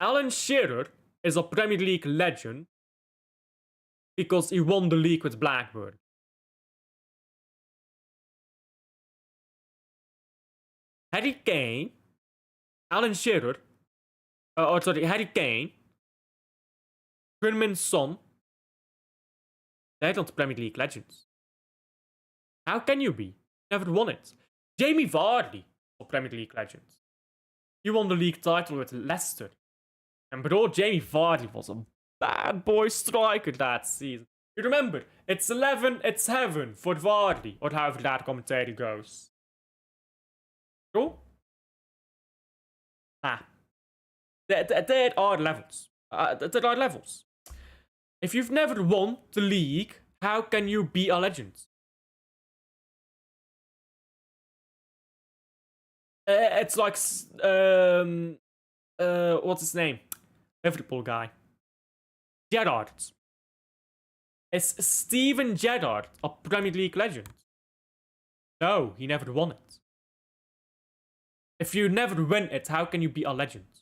Alan Shearer is a Premier League legend because he won the league with Blackburn. Harry Kane, Alan Shearer, Harry Kane, Heung-Min Son, they're not Premier League legends. How can you be? Never won it. Jamie Vardy, a Premier League legend. He won the league title with Leicester. And bro, Jamie Vardy was a bad boy striker that season. You remember, it's 11, it's heaven for Vardy, or however that commentary goes. Bro? There are levels. There are levels. If you've never won the league, how can you be a legend? It's like, what's his name? Liverpool guy. Gerrard. Is Steven Gerrard a Premier League legend? No, he never won it. If you never win it, how can you be a legend?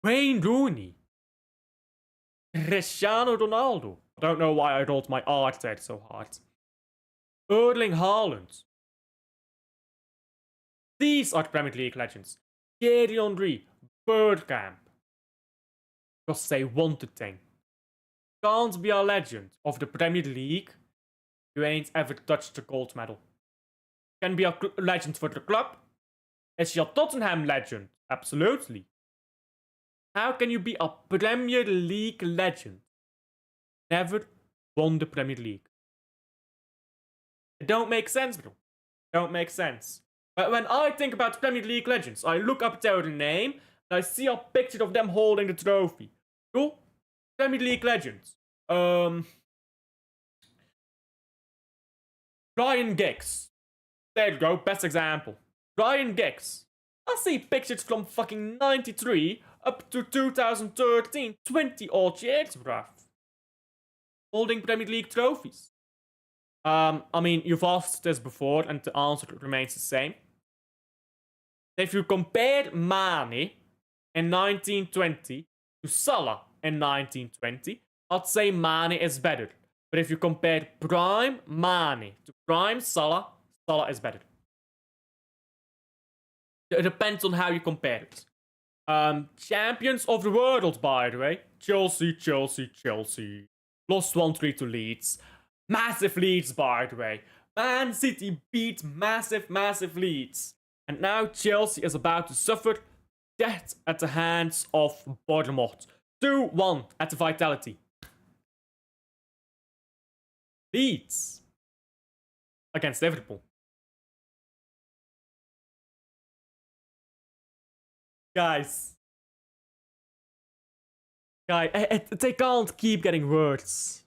Wayne Rooney. Cristiano Ronaldo. I don't know why I rolled my R there so hard. Erling Haaland. These are Premier League legends. Thierry Henry, Bergkamp. Because they want the thing. Can't be a legend of the Premier League. You ain't ever touched the gold medal. Can be a legend for the club. Is he a Tottenham legend? Absolutely. How can you be a Premier League legend? Never won the Premier League. It don't make sense, bro. Don't make sense. When I think about Premier League legends, I look up their name and I see a picture of them holding the trophy. Cool? Premier League legends. Ryan Giggs. There you go, best example. Ryan Giggs. I see pictures from fucking 93 up to 2013. 20 odd years, bruv. Holding Premier League trophies. I mean, you've asked this before and the answer remains the same. If you compare Mane in 1920 to Salah in 1920, I'd say Mane is better. But if you compare prime Mane to prime Salah, Salah is better. It depends on how you compare it. Champions of the world, by the way. Chelsea. Lost 1-3 to Leeds. Massive Leeds, by the way. Man City beat massive Leeds. And now Chelsea is about to suffer death at the hands of Bournemouth. 2-1 at the Vitality. Leeds against Liverpool. Guys, they can't keep getting worse.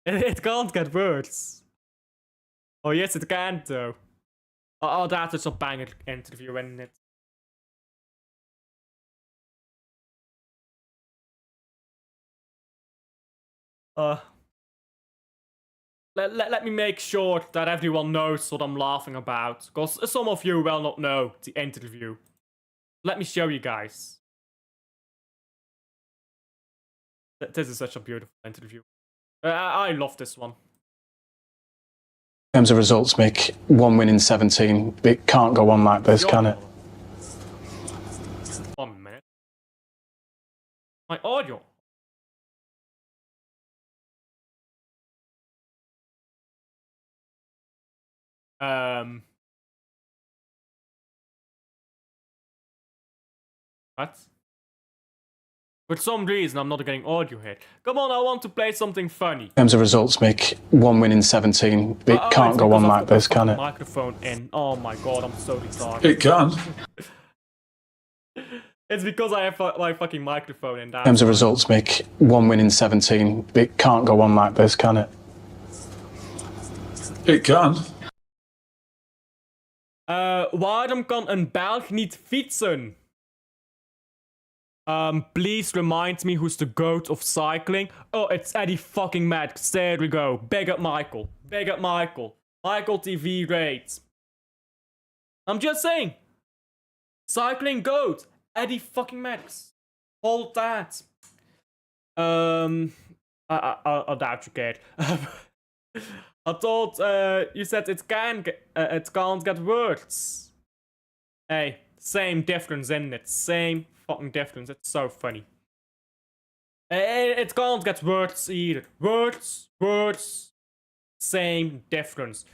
It can't get worse. Oh yes, it can though. Oh, that is a banger interview, isn't it? Let me make sure that everyone knows what I'm laughing about, because some of you will not know the interview. Let me show you guys. This is such a beautiful interview. I love this one. In terms of results, Mick, 1 win in 17. It can't go on like this, can it? My audio. What? For some reason, I'm not getting audio here. Come on, I want to play something funny. In terms of results, Mick, 1 win in 17. It can't go on like this, can it? Microphone in. Oh my god, I'm so retarded. It can. It's because I have my fucking microphone in. In terms of results, Mick, 1 win in 17. It can't go on like this, can it? It can. Waarom kan een Belg niet fietsen? Please remind me who's the goat of cycling. Oh, it's Eddie fucking Maddox. There we go. Big up Michael. Big up Michael. Michael TV rates. I'm just saying. Cycling goat. Eddie fucking Maddox. Hold that. I doubt you cared. I thought you said it can't get worse. Hey, same difference in it. Same fucking difference. It's so funny. It can't get worse either. Words. Same difference.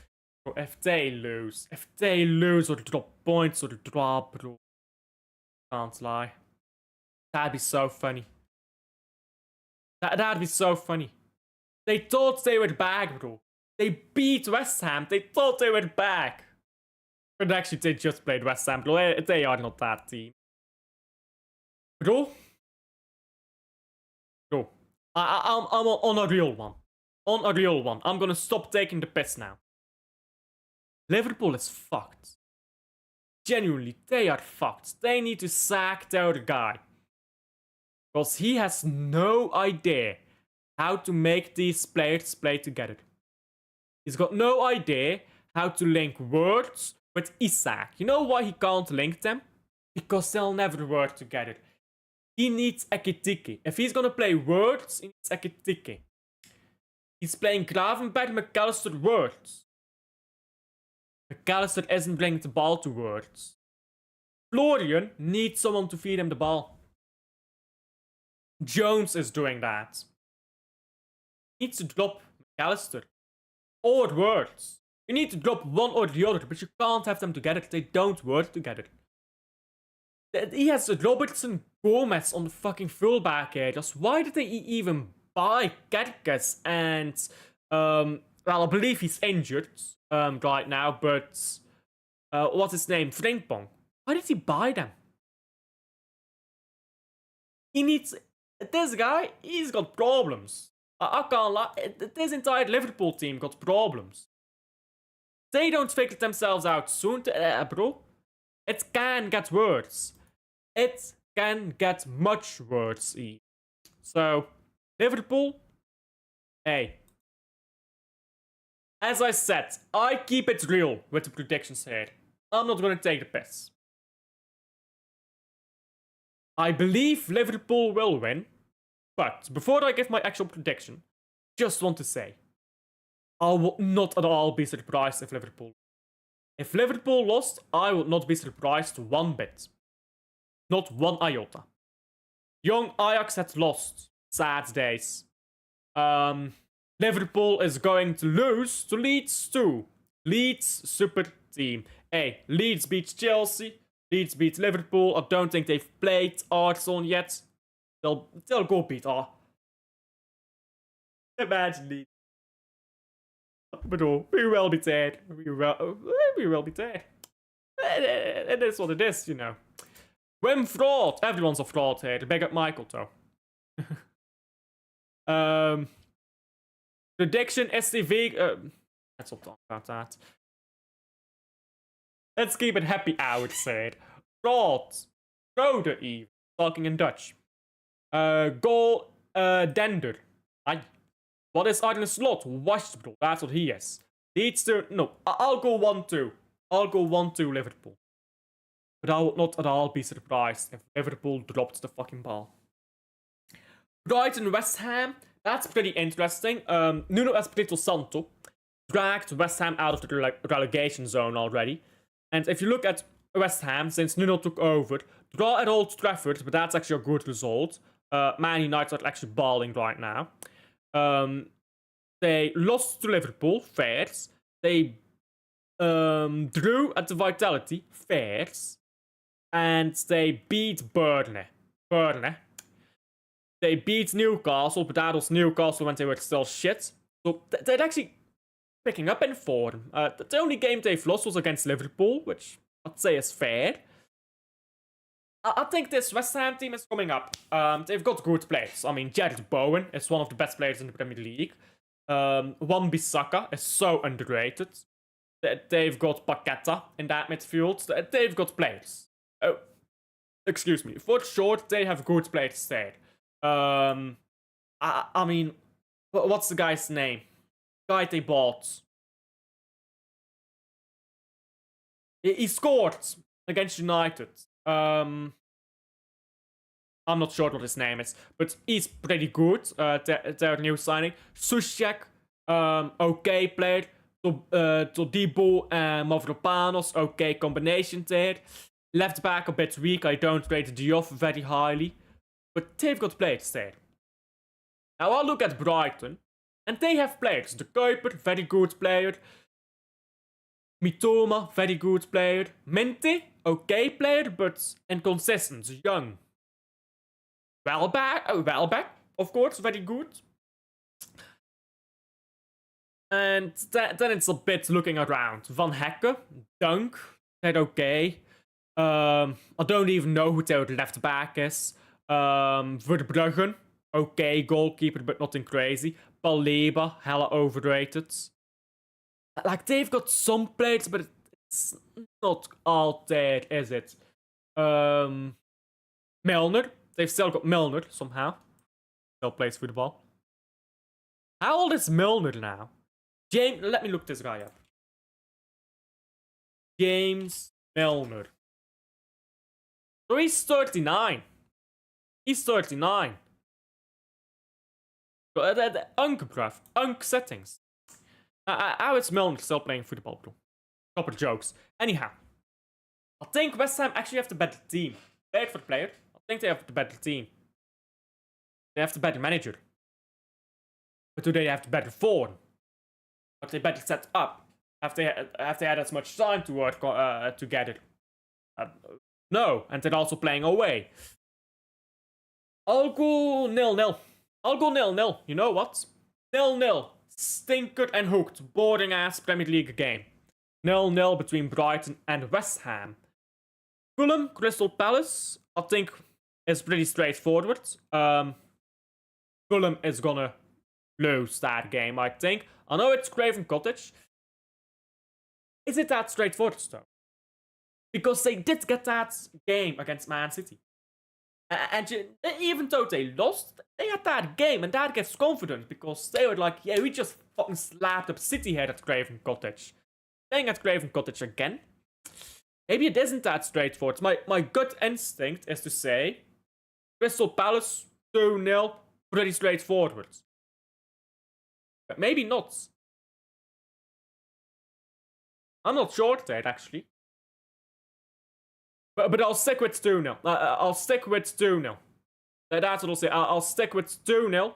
So if they lose or drop points or drop, bro. Can't lie. That'd be so funny. That'd be so funny. They thought they were back, bro. They beat West Ham. They thought they were back. But actually, they just played West Ham, bro. They are not that team. Bro. I'm on a real one. On a real one. I'm gonna stop taking the piss now. Liverpool is fucked. Genuinely, they are fucked. They need to sack their guy. Because he has no idea how to make these players play together. He's got no idea how to link words with Isaac. You know why he can't link them? Because they'll never work together. He needs Ekitike. If he's gonna play words, he needs Ekitike. He's playing Gravenberg, McAllister words. McAllister isn't bringing the ball to words. Florian needs someone to feed him the ball. Jones is doing that. He needs to drop McAllister. Or words. You need to drop one or the other, but you can't have them together. They don't work together. He has Robertson Gomez on the fucking fullback areas. Why did they even buy Kerkes? And, well, I believe he's injured right now, but what's his name? Frimpong. Why did he buy them? He needs... This guy, he's got problems. I can't lie. This entire Liverpool team got problems. They don't figure themselves out soon, bro. It can get worse. It can get much worse. So, Liverpool, hey. As I said, I keep it real with the predictions here. I'm not gonna take the piss. I believe Liverpool will win. But before I give my actual prediction, just want to say, I would not at all be surprised if Liverpool. If Liverpool lost, I would not be surprised one bit. Not one iota. Young Ajax had lost. Sad days. Liverpool is going to lose to Leeds too. Leeds, super team. Hey, Leeds beats Chelsea. Leeds beats Liverpool. I don't think they've played Arsenal yet. They'll go beat Arsenal. Imagine Leeds. But no, we will be dead. We will be dead. It is what it is, you know. When fraud, everyone's a fraud here. Big up Michael, though. Prediction STV. Let's not talk about that. Let's keep it happy, I would say. Fraud. Fraude even. Talking in Dutch. Goal Dender. What is Arne Slot? Washed, bro. That's what he is. Leeds to... No, I'll go 1-2. I'll go 1-2 Liverpool. But I would not at all be surprised if Liverpool dropped the fucking ball. Brighton West Ham. That's pretty interesting. Nuno Espirito Santo dragged West Ham out of the relegation zone already. And if you look at West Ham, since Nuno took over, draw at Old Trafford, but that's actually a good result. Man United are actually balling right now. They lost to Liverpool, fairs. They drew at the Vitality, fairs. And they beat Burnley. They beat Newcastle, but that was Newcastle when they were still shit. So they're actually picking up in form. The only game they've lost was against Liverpool, which I'd say is fair. I think this West Ham team is coming up. They've got good players. I mean, Jared Bowen is one of the best players in the Premier League. Wan-Bissaka is so underrated. They've got Paqueta in that midfield. They've got players. Oh, excuse me. For sure, they have good players there. I mean, what's the guy's name? Guy they bought. He scored against United. I'm not sure what his name is, but he's pretty good. Their new signing. Sushek, okay player. Todibo and Mavropanos, okay combination there. Left back a bit weak. I don't rate Diouf very highly, but they've got players there. Now I'll look at Brighton, and they have players. De Kuiper, very good player. Mitoma, very good player. Minte, okay player, but inconsistent, young. Welbeck, of course, very good. And then it's a bit looking around. Van Hekke, Dunk, they're okay. I don't even know who their left back is. Verbruggen, okay goalkeeper, but nothing crazy. Baleba, hella overrated. Like, they've got some players, but it's not all there, is it? Milner, they've still got Milner somehow. Still plays football. How old is Milner now? Let me look this guy up. James Milner. So he's 39. He's 39. Unk settings. How is Milner still playing football, bro? Proper jokes. Anyhow. I think West Ham actually have the better team. Player for player. I think they have the better team. They have the better manager. But do they have the better form? Are they better set up? Have they had as much time to work together? No, and they're also playing away. I'll go 0-0. I'll go 0-0. You know what? 0-0. Stinker and hooked. Boring ass Premier League game. 0-0 between Brighton and West Ham. Fulham, Crystal Palace, I think is pretty straightforward. Fulham is gonna lose that game, I think. I know it's Craven Cottage. Is it that straightforward, though? Because they did get that game against Man City. And even though they lost, they had that game, and that gives confidence, because they were like, yeah, we just fucking slapped up City here at Craven Cottage. Playing at Craven Cottage again. Maybe it isn't that straightforward. My gut instinct is to say Crystal Palace 2-0, pretty straightforward. But maybe not. I'm not sure there, actually. But I'll stick with 2-0. I'll stick with 2-0. That's what I'll say. I'll stick with 2-0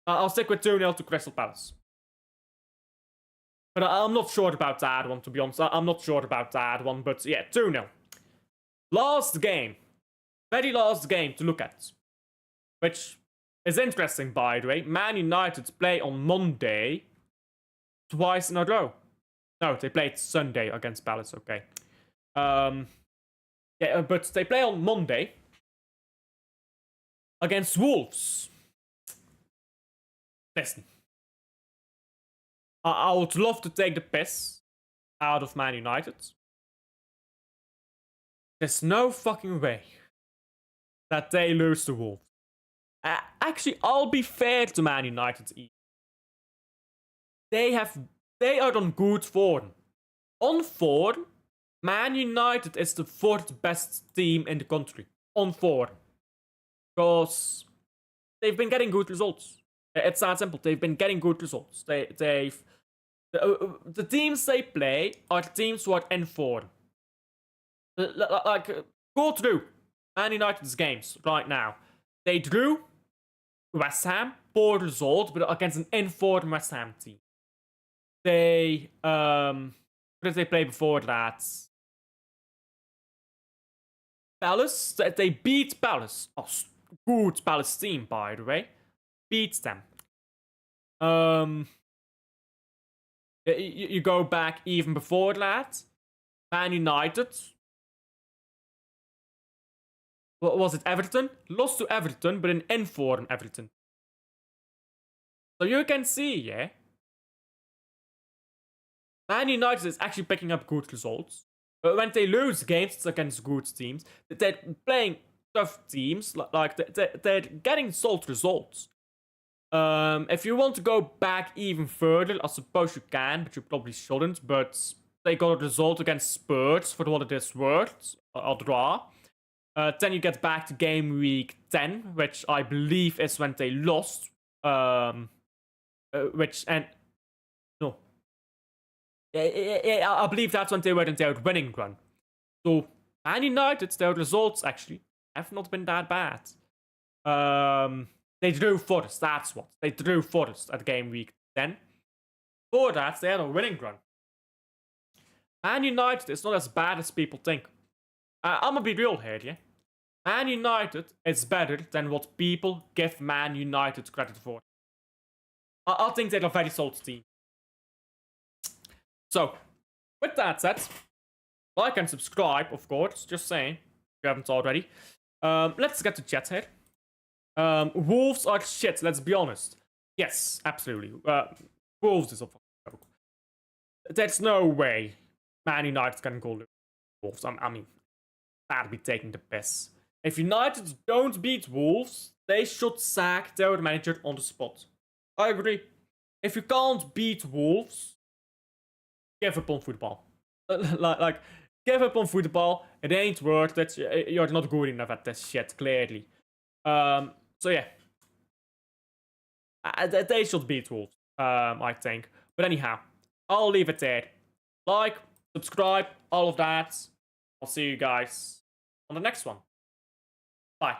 I'll stick with 2-0 to Crystal Palace. But I'm not sure about that one, to be honest. I'm not sure about that one, but yeah, 2-0. Last game. Very last game to look at. Which is interesting, by the way. Man United play on Monday twice in a row. No, they played Sunday against Palace, okay. Yeah, but they play on Monday against Wolves. Listen. I would love to take the piss out of Man United. There's no fucking way that they lose to Wolves. Actually, I'll be fair to Man United. They are on good form. On form, Man United is the 4th best team in the country. On form. Because they've been getting good results. It's that simple. They've been getting good results. The teams they play are teams who are in form. Go through Man United's games right now. They drew West Ham, poor result, but against an informed West Ham team. They what did they play before that? Palace. They beat Palace. Oh, good Palace team, by the way. Beats them. You go back even before that. Man United. What was it? Everton? Lost to Everton, but in inform Everton. So you can see, yeah. Man United is actually picking up good results. But when they lose games, it's against good teams. They're playing tough teams. They're getting solid results. If you want to go back even further, I suppose you can, but you probably shouldn't. But they got a result against Spurs for what it is worth, a draw. Then you get back to game week 10, which I believe is when they lost. I believe that's when they were in their winning run. So, Man United, their results actually have not been that bad. They drew Forest, that's what. They drew Forest at game week 10. For that, they had a winning run. Man United is not as bad as people think. I'm gonna be real here, yeah? Man United is better than what people give Man United credit for. I think they're a very solid team. So, with that said, like and subscribe, of course, just saying, if you haven't already. Let's get to chat here. Wolves are shit, let's be honest. Yes, absolutely. Wolves is a fucking joke. There's no way Man United can go Wolves. I mean, that'd be taking the piss. If United don't beat Wolves, they should sack their manager on the spot. I agree. If you can't beat Wolves, give up on football. Give up on football. It ain't worth it. You're not good enough at this shit, clearly. So yeah. They should beat Wolves, I think. But anyhow, I'll leave it there. Like, subscribe, all of that. I'll see you guys on the next one. Bye.